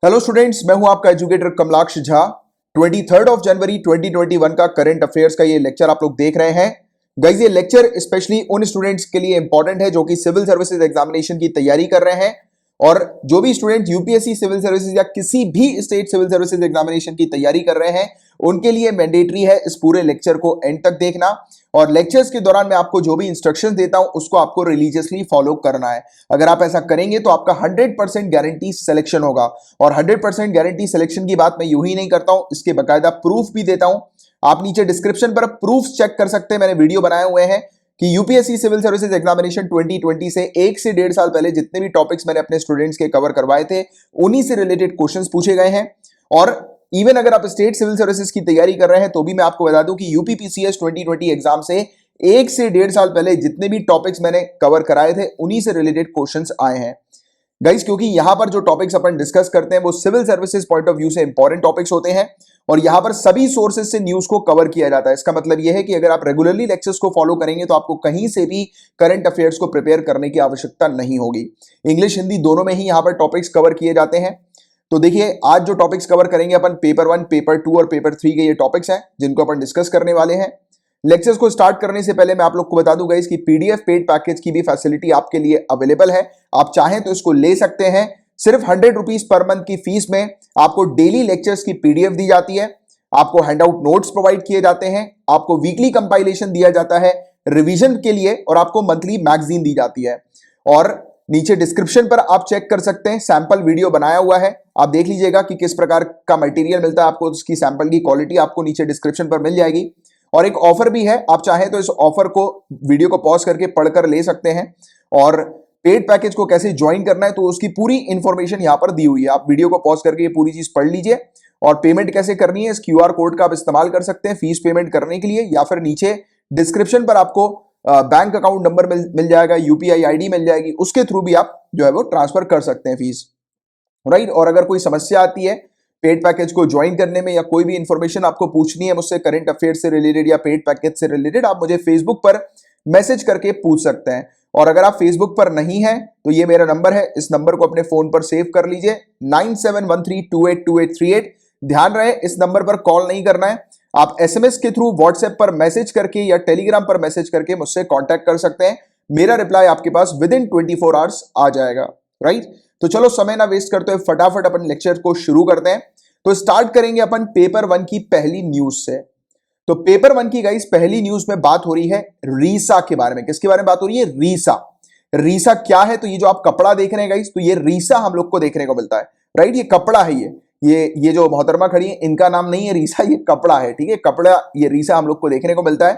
Hello students, मैं हूं आपका एजुकेटर कमलाक्ष झा। 23 जनवरी 2021 का करंट अफेयर्स का ये लेक्चर आप लोग देख रहे हैं। गाइस, ये लेक्चर स्पेशली उन स्टूडेंट्स के लिए इंपॉर्टेंट है जो कि सिविल सर्विसेज एग्जामिनेशन की तैयारी कर रहे हैं, और जो भी स्टूडेंट यूपीएससी सिविल सर्विसेज या किसी भी स्टेट सिविल सर्विसेज एग्जामिनेशन की तैयारी कर रहे हैं उनके लिए मैंडेटरी है इस पूरे लेक्चर को एंड तक देखना। और लेक्चर्स के दौरान मैं आपको जो भी इंस्ट्रक्शंस देता हूं उसको आपको रिलीजियसली फॉलो करना है। अगर आप ऐसा करेंगे तो आपका 100% गारंटी सिलेक्शन होगा। और 100% गारंटी सिलेक्शन की बात मैं यूं ही नहीं करता हूं, इसके बकायदा प्रूफ भी देता हूं। आप नीचे डिस्क्रिप्शन पर प्रूफ चेक कर सकते हैं, मैंने वीडियो बनाए हुए हैं कि यूपीएससी सिविल सर्विसेज एग्जामिनेशन 2020 से 1 से 1.5 साल पहले जितने भी टॉपिक्स मैंने अपने स्टूडेंट्स के कवर करवाए थे उन्हीं से रिलेटेड क्वेश्चंस पूछे गए हैं। और इवन अगर आप स्टेट सिविल सर्विसेज की तैयारी कर रहे हैं तो भी मैं आपको बता दूं कि यूपीपीसीएस 2020 एग्जाम से 1 से 1.5 साल पहले जितने भी टॉपिक्स मैंने कवर कराए थे उन्हीं से रिलेटेड क्वेश्चंस आए हैं गाइस, क्योंकि यहां पर जो टॉपिक्स अपन डिस्कस करते हैं वो civil services point of view से इंपॉर्टेंट टॉपिक्स होते हैं और यहां पर सभी सोर्सेज से न्यूज को कवर किया जाता है। इसका मतलब यह है कि अगर आप रेगुलरली लेक्चर्स को फॉलो करेंगे तो आपको कहीं से भी करंट अफेयर्स को प्रिपेयर करने की आवश्यकता नहीं होगी। इंग्लिश हिंदी दोनों में ही यहां पर टॉपिक्स कवर किए जाते हैं। तो देखिए, आज जो टॉपिक्स कवर करेंगे अपन पेपर 1, पेपर 2 और पेपर 3 के ये टॉपिक्स हैं जिनको अपन डिस्कस करने वाले हैं। लेक्चर्स को स्टार्ट करने से पहले मैं आप लोग को बता दूंगा इसकी पीडीएफ पेड पैकेज की भी फैसिलिटी आपके लिए अवेलेबल है। आप चाहें तो इसको ले सकते हैं। सिर्फ 100 रुपीज पर मंथ की फीस में आपको डेली लेक्चर्स की पीडीएफ दी जाती है, आपको हैंडआउट नोट्स प्रोवाइड किए जाते हैं, आपको वीकली कंपाइलेशन दिया जाता है रिवीजन के लिए, और आपको मंथली मैगजीन दी जाती है। और नीचे डिस्क्रिप्शन पर आप चेक कर सकते हैं, सैंपल वीडियो बनाया हुआ है, आप देख लीजिएगा कि किस प्रकार का मटेरियल मिलता है आपको, उसकी सैंपल की क्वालिटी आपको नीचे डिस्क्रिप्शन पर मिल जाएगी। और एक ऑफर भी है, आप चाहें तो इस ऑफर को वीडियो को पॉज करके पढ़कर ले सकते हैं। और पेड पैकेज को कैसे ज्वाइन करना है तो उसकी पूरी इंफॉर्मेशन यहां पर दी हुई है, आप वीडियो को पॉज करके ये पूरी चीज पढ़ लीजिए। और पेमेंट कैसे करनी है, इस क्यूआर कोड का आप इस्तेमाल कर सकते हैं फीस पेमेंट करने के लिए, या फिर नीचे डिस्क्रिप्शन पर आपको बैंक अकाउंट नंबर मिल जाएगा, यूपीआई आईडी मिल जाएगी, उसके थ्रू भी आप जो है वो ट्रांसफर कर सकते हैं फीस, राइट। और अगर कोई समस्या आती है पेड पैकेज को ज्वाइन करने में या कोई भी इंफॉर्मेशन आपको पूछनी है मुझसे करंट अफेयर से रिलेटेड या पेड पैकेज से रिलेटेड, आप मुझे फेसबुक पर मैसेज करके पूछ सकते हैं। और अगर आप फेसबुक पर नहीं हैं तो ये मेरा नंबर है, इस नंबर को अपने फोन पर सेव कर लीजिए, 9713282838। ध्यान रहे, इस नंबर पर कॉल नहीं करना है, आप एसएमएस के थ्रू, व्हाट्सएप पर मैसेज करके या टेलीग्राम पर मैसेज करके मुझसे कॉन्टैक्ट कर सकते हैं। मेरा रिप्लाई आपके पास विद इन 24 आवर्स आ जाएगा, राइट। तो चलो समय ना वेस्ट करते हुए फटाफट अपन लेक्चर को शुरू करते हैं। तो स्टार्ट करेंगे अपन पेपर 1 की पहली न्यूज से। तो पेपर 1 की गाइस पहली न्यूज में बात हो रही है रीसा के बारे में। किसके बारे में बात हो रही है? रीसा। रीसा क्या है? तो ये जो आप कपड़ा देख रहे हैं गाइस, तो ये रीसा हम लोग को देखने को मिलता है, राइट। ये कपड़ा है, ये जो मोहतरमा खड़ी है इनका नाम नहीं है रीसा, ये कपड़ा है, ठीक है, कपड़ा, ये रीसा हम लोग को देखने को मिलता है।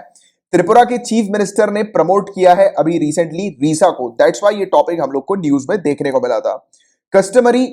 त्रिपुरा के चीफ मिनिस्टर ने प्रमोट किया है अभी रिसेंटली रीसा को, दैट्स व्हाई ये टॉपिक हम लोग को न्यूज में देखने को मिला था। कस्टमरी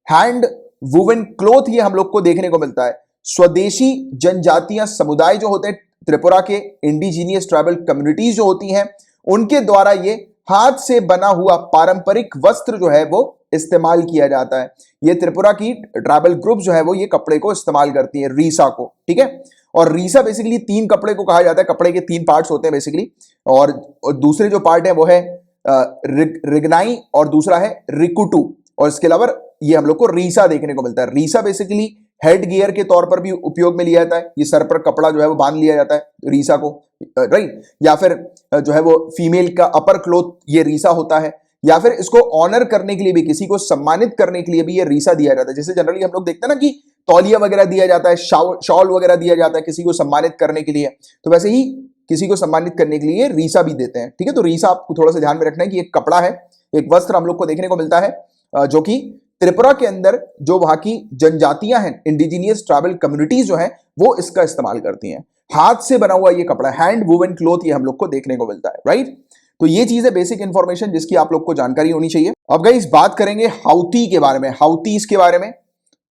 हैंड वुवन क्लोथ ये हम लोग को देखने को मिलता है। स्वदेशी जनजातीय समुदाय जो होते हैं त्रिपुरा के, इंडिजीनियस ट्राइबल कम्युनिटीज जो होती हैं, उनके द्वारा ये हाथ से बना हुआ पारंपरिक वस्त्र जो है वो इस्तेमाल किया जाता है। ये त्रिपुरा की ट्राइबल ग्रुप जो है वो ये कपड़े को इस्तेमाल करती है, रीसा को, ठीक है। और रीसा बेसिकली 3 कपड़े को कहा जाता है, कपड़े के 3 पार्ट्स होते हैं बेसिकली, और दूसरे जो पार्ट है वो है रिगनाई और दूसरा है रिकुटू, और इसके अलावा ये हम लोग को रीसा देखने को मिलता है। रीसा बेसिकली हेड गियर के तौर पर भी उपयोग में लिया जाता है, ये सर पर कपड़ा जो है वो बांध लिया जाता है रीसा को, राइट। या फिर जो है वो फीमेल का अपर क्लोथ ये रीसा होता है, या फिर इसको ऑनर करने के लिए भी, किसी को सम्मानित करने के लिए भी ये रीसा दिया जाता है। जैसे जनरली हम लोग देखते हैं ना कि तौलिया वगैरह दिया जाता है, शॉल वगैरह दिया जाता है किसी को सम्मानित करने के लिए, तो वैसे ही किसी को सम्मानित करने के लिए रीसा भी देते हैं, ठीक है। तो रीसा आपको थोड़ा सा ध्यान में रखना है कि एक कपड़ा है, एक वस्त्र हम लोग को देखने को मिलता है जो कि त्रिपुरा के अंदर जो वहां की जनजातियां हैं, इंडिजीनियस ट्राइबल कम्युनिटीज जो हैं, वो इसका इस्तेमाल करती हैं। हाथ से बना हुआ ये कपड़ा, हैंड वुवन क्लोथ, ये हम लोग को देखने को मिलता है, राइट। तो ये चीज है बेसिक इंफॉर्मेशन जिसकी आप लोग को जानकारी होनी चाहिए। अब गाइस बात करेंगे हाउती के बारे में, हाउतीज के बारे में।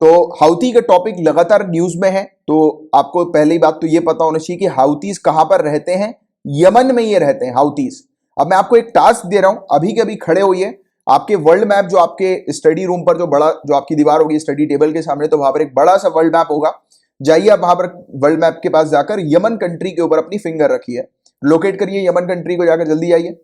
तो हाउती का टॉपिक लगातार न्यूज में है, तो आपको पहली बात तो ये पता होना चाहिए कि हाउतीज कहां पर रहते हैं। यमन में ये रहते हैं हाउतीज। अब मैं आपको एक टास्क दे रहा हूं, अभी के अभी खड़े होइए, आपके वर्ल्ड मैप जो आपके स्टडी रूम पर जो बड़ा जो आपकी दीवार होगी स्टडी टेबल के सामने, तो वहां पर एक बड़ा सा वर्ल्ड मैप होगा। जाइए आप वहां पर वर्ल्ड मैप के पास जाकर यमन कंट्री के ऊपर अपनी फिंगर रखिए, लोकेट करिए यमन कंट्री को, जाकर जल्दी आइए।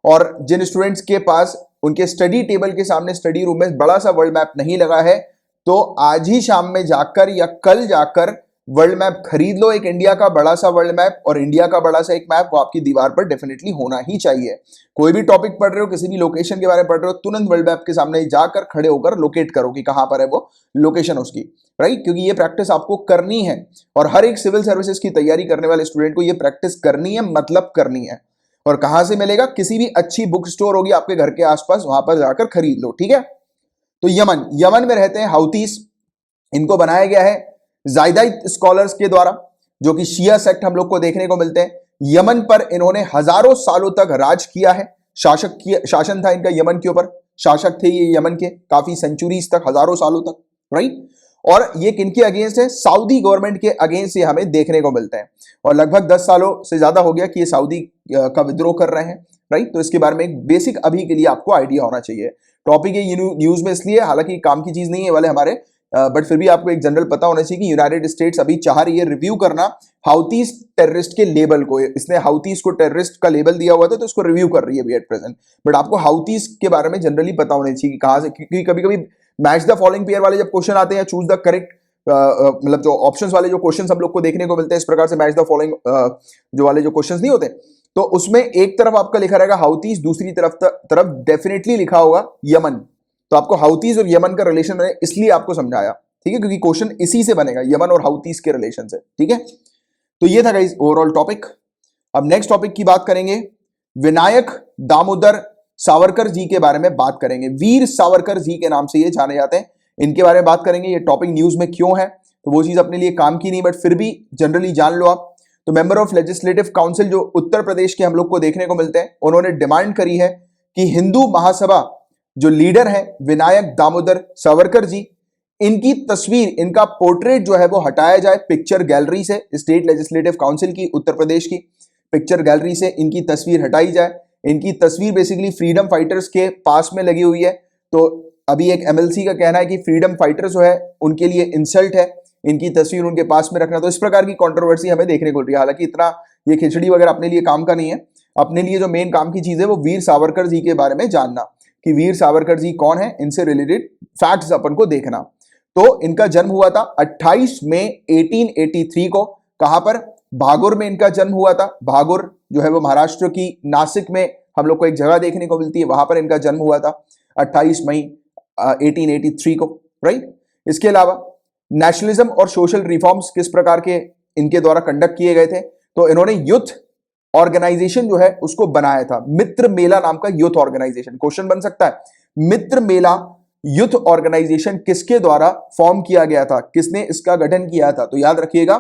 और जिन स्टूडेंट्स के पास उनके स्टडी टेबल के सामने स्टडी रूम में बड़ा सा वर्ल्ड मैप नहीं लगा है, तो आज ही शाम में जाकर या कल जाकर वर्ल्ड मैप खरीद लो, एक इंडिया का बड़ा सा वर्ल्ड मैप और इंडिया का बड़ा सा एक मैप, वो आपकी दीवार पर डेफिनेटली होना ही चाहिए। कोई भी टॉपिक पढ़ रहे हो, किसी भी लोकेशन के बारे में पढ़ रहे हो, तुरंत वर्ल्ड मैप के सामने जाकर खड़े होकर लोकेट करो कि कहां पर है वो लोकेशन उसकी, राइट? क्योंकि ये प्रैक्टिस आपको करनी है और हर एक सिविल सर्विसेज की तैयारी करने वाले स्टूडेंट को ये प्रैक्टिस करनी है, मतलब करनी है। और कहां से मिलेगा? किसी भी अच्छी बुक स्टोर होगी आपके घर के आसपास, वहां पर जाकर खरीद लो, ठीक है? तो यमन में रहते हैं हाउतीस। इनको बनाया गया है जायदाइट स्कॉलर्स के द्वारा, जो कि शिया सेक्ट हम लोग को देखने को मिलते हैं। यमन पर इन्होंने हजारों सालों तक राज किया है, शासन था इनका यमन के ऊपर, शासक थे ये यमन के काफी सेंचुरीज तक, हजारों सालों तक, राइट? और ये किनके अगेंस्ट है? सऊदी गवर्नमेंट के अगेंस्ट ये हमें देखने को मिलते हैं। और लगभग 10 सालों से ज्यादा हो गया कि ये सऊदी का विद्रोह कर रहे हैं, राइट? तो इसके बारे में एक बेसिक अभी के लिए आपको आइडिया होना चाहिए। टॉपिक ये न्यूज में इसलिए, हालांकि काम की चीज नहीं है वाले हमारे, बट फिर भी आपको एक जनरल पता होना चाहिए कि यूनाइटेड स्टेट्स अभी चाह रही है रिव्यू करना हाउतीस टेररिस्ट के लेबल को। इसने हाउतीस को टेररिस्ट का लेबल दिया हुआ था, तो इसको रिव्यू कर रही है अभी एट प्रेजेंट। बट आपको हाउतीस के बारे में जनरली पता होना चाहिए कि कहां से, क्योंकि कभी कभी मैच द फॉलोइंग पेयर वाले जब क्वेश्चन आते हैं, चूज द करेक्ट, मतलब जो ऑप्शंस वाले जो क्वेश्चंस हम लोग को देखने को मिलते हैं इस प्रकार से, मैच द फॉलोइंग जो वाले जो क्वेश्चंस नहीं होते, तो उसमें एक तरफ आपका लिखा रहेगा हाउतीस, दूसरी तरफ डेफिनेटली लिखा होगा यमन। तो आपको हाउतीस और यमन का रिलेशन है, इसलिए आपको समझाया, ठीक है? क्योंकि क्वेश्चन इसी से बनेगा, यमन और हाउतीस के रिलेशन से, ठीक है? तो ये था गाइस ओवरऑल टॉपिक। अब नेक्स्ट टॉपिक की बात करेंगे, विनायक दामोदर सावरकर जी के बारे में बात करेंगे। वीर सावरकर जी के नाम से ये जाने जाते हैं, इनके बारे में बात करेंगे। ये टॉपिक न्यूज में क्यों है, तो वो चीज अपने लिए काम की नहीं, बट फिर भी जनरली जान लो आप। तो मेंबर ऑफ लेजिस्लेटिव काउंसिल जो उत्तर प्रदेश के हम लोग को देखने को मिलते हैं, उन्होंने डिमांड करी है कि हिंदू महासभा जो लीडर है विनायक दामोदर सावरकर जी, इनकी तस्वीर, इनका पोर्ट्रेट जो है वो हटाया जाए पिक्चर गैलरी से। स्टेट लेजिस्लेटिव काउंसिल की, उत्तर प्रदेश की पिक्चर गैलरी से इनकी तस्वीर हटाई जाए। इनकी तस्वीर बेसिकली फ्रीडम फाइटर्स के पास में लगी हुई है। तो अभी एक एमएलसी का कहना है कि फ्रीडम फाइटर्स जो है उनके लिए इंसल्ट है इनकी तस्वीर उनके पास में रखना। तो इस प्रकार की कंट्रोवर्सी हमें देखने को मिल रही है। हालांकि इतना ये खिचड़ी वगैरह अपने लिए काम का नहीं है, अपने लिए जो मेन काम की चीज है वो वीर सावरकर जी के बारे में जानना कि वीर सावरकर जी कौन है, इनसे रिलेटेड फैक्ट्स अपन को देखना। तो इनका जन्म हुआ था 28 मई 1883 को। कहां पर? भागुर में इनका जन्म हुआ था। भागुर जो है वो महाराष्ट्र की नासिक में हम लोग को एक जगह देखने को मिलती है, वहां पर इनका जन्म हुआ था 28 मई 1883 को, राइट? इसके अलावा नेशनलिज्म और सोशल रिफॉर्म्स किस प्रकार के इनके द्वारा कंडक्ट किए गए थे, तो इन्होंने यूथ ऑर्गेनाइजेशन जो है उसको बनाया था, मित्र मेला नाम का यूथ ऑर्गेनाइजेशन। क्वेश्चन बन सकता है मित्र मेला यूथ ऑर्गेनाइजेशन किसके द्वारा फॉर्म किया गया था, किसने इसका गठन किया था? तो याद रखिएगा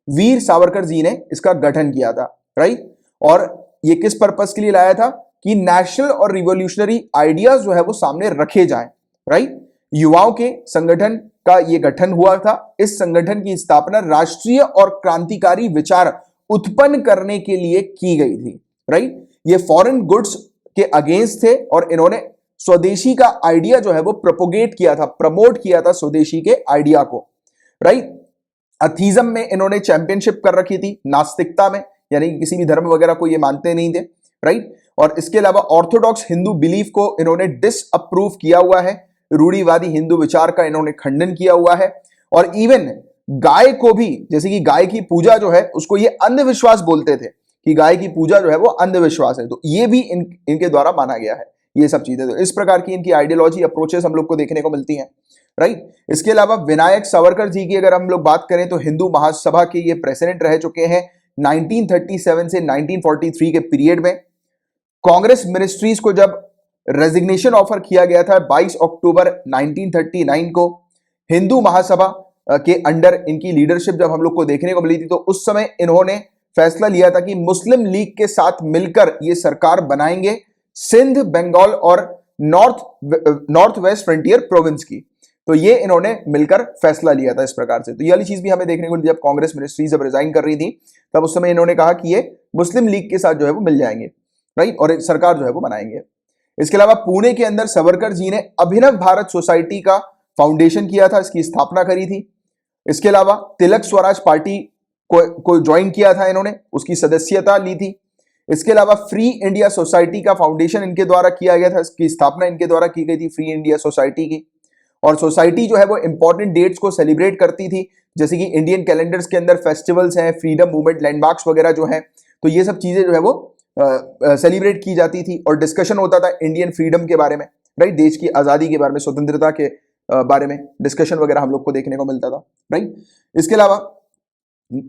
वीर सावरकर जी ने इसका गठन किया था, राइट? और ये किस पर्पस के लिए लाया था कि नेशनल और रिवॉल्यूशनरी आइडियाज जो है वो सामने रखे जाएं, राइट? युवाओं के संगठन का ये गठन हुआ था। इस संगठन की स्थापना राष्ट्रीय और क्रांतिकारी विचार उत्पन्न करने के लिए की गई थी, राइट? ये फॉरेन गुड्स के अगेंस्ट थे और इन्होंने स्वदेशी का आइडिया जो है वो प्रोपोगेट किया था, प्रमोट किया था स्वदेशी के आइडिया को, राइट? अथीज्म में इन्होंने चैंपियनशिप कर रखी थी, नास्तिकता में, यानी कि किसी भी धर्म वगैरह को ये मानते नहीं थे, राइट? और इसके अलावा ऑर्थोडॉक्स हिंदू बिलीफ को इन्होंने डिसअप्रूव किया हुआ है, रूढ़िवादी हिंदू विचार का इन्होंने खंडन किया हुआ है। और इवन गाय को भी, जैसे कि गाय की पूजा जो है उसको ये अंधविश्वास बोलते थे कि गाय की पूजा जो है वो अंधविश्वास है, तो ये भी इनके द्वारा माना गया है ये सब चीजें। तो इस प्रकार की इनकी आइडियोलॉजी अप्रोचेस हम लोग को देखने को मिलती हैं, राइट? इसके अलावा विनायक सावरकर जी की अगर हम लोग बात करें तो हिंदू महासभा के ये प्रेसिडेंट रह चुके हैं 1937 से 1943 के पीरियड में। कांग्रेस मिनिस्ट्रीज को जब रेजिग्नेशन ऑफर किया गया था 22 अक्टूबर 1939 को, हिंदू महासभा के अंडर इनकी लीडरशिप जब हम लोग को देखने को मिली थी, तो उस समय इन्होंने फैसला लिया था कि मुस्लिम लीग के साथ मिलकर ये सरकार बनाएंगे सिंध, बंगाल और नॉर्थ वेस्ट फ्रंटियर प्रोविंस की। तो ये इन्होंने मिलकर फैसला लिया था इस प्रकार से। तो ये वाली चीज भी हमें देखने को मिली, जब कांग्रेस मिनिस्ट्री जब रिजाइन कर रही थी तब उस समय इन्होंने कहा कि ये मुस्लिम लीग के साथ जो है वो मिल जाएंगे, राइट? और एक सरकार जो है वो बनाएंगे। इसके अलावा पुणे के अंदर सावरकर जी ने अभिनव भारत सोसाइटी का फाउंडेशन किया था, इसकी स्थापना करी थी। इसके अलावा तिलक स्वराज पार्टी को ज्वाइन किया था इन्होंने, उसकी सदस्यता ली थी। इसके अलावा फ्री इंडिया सोसाइटी का फाउंडेशन इनके द्वारा किया गया था, इसकी स्थापना इनके द्वारा की गई थी, फ्री इंडिया सोसाइटी की। और सोसाइटी जो है वो इंपॉर्टेंट डेट्स को सेलिब्रेट करती थी, जैसे कि इंडियन कैलेंडर्स के अंदर फेस्टिवल्स हैं, फ्रीडम मूवमेंट लैंडमार्क्स वगैरह जो हैं, तो ये सब चीजें जो है वो सेलिब्रेट की जाती थी और डिस्कशन होता था इंडियन फ्रीडम के बारे में, राइट, देश की आज़ादी के बारे में, स्वतंत्रता के बारे में डिस्कशन वगैरह हम लोग को देखने को मिलता था, राइट। इसके अलावा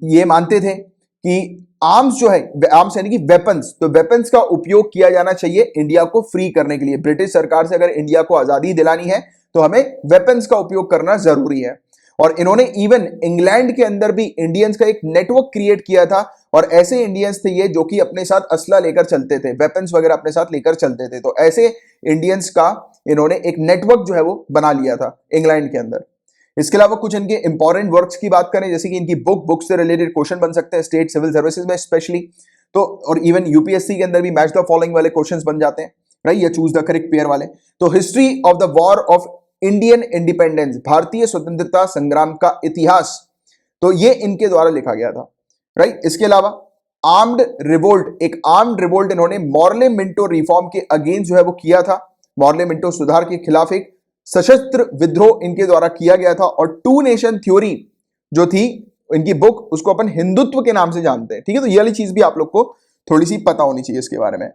ये मानते थे कि आर्म्स जो है, आर्म्स यानी कि वेपन्स, तो वेपन्स का उपयोग किया जाना चाहिए इंडिया को फ्री करने के लिए। ब्रिटिश सरकार से अगर इंडिया को आज़ादी दिलानी है तो हमें वेपन्स का उपयोग करना जरूरी है। और इन्होंने इवन इंग्लैंड के अंदर भी इंडियंस का एक नेटवर्क क्रिएट किया था, और ऐसे इंडियंस थे ये जो कि अपने साथ असला लेकर चलते थे, वेपन्स वगैरह अपने साथ लेकर चलते थे। तो ऐसे इंडियंस का इन्होंने एक नेटवर्क जो है वो बना लिया था इंग्लैंड के अंदर। इसके अलावा कुछ इनके इंपॉर्टेंट वर्क्स की बात करें, जैसे कि इनकी बुक से रिलेटेड क्वेश्चन बन सकते हैं स्टेट सिविल सर्विसेज में स्पेशली, तो और इवन यूपीएससी के अंदर भी मैच द फॉलोइंग वाले क्वेश्चंस बन जाते हैं, राइट, या चूज द करेक्ट पेयर वाले। तो history of the war of Indian independence, भारतीय स्वतंत्रता संग्राम का इतिहास, तो ये इनके द्वारा लिखा गया था, राइट। इसके अलावा आर्म्ड रिवोल्ट, एक आर्म्ड रिवोल्ट इन्होंने मॉर्ले मिंटो रिफॉर्म के अगेंस्ट जो है वो किया था, मॉर्ले मिंटो सुधार के खिलाफ एक सशस्त्र विद्रोह इनके द्वारा किया गया था। और टू नेशन थ्योरी जो थी इनकी बुक, उसको अपन हिंदुत्व के नाम से जानते हैं, ठीक है। तो ये वाली चीज भी आप लोग को थोड़ी सी पता होनी चाहिए इसके बारे में।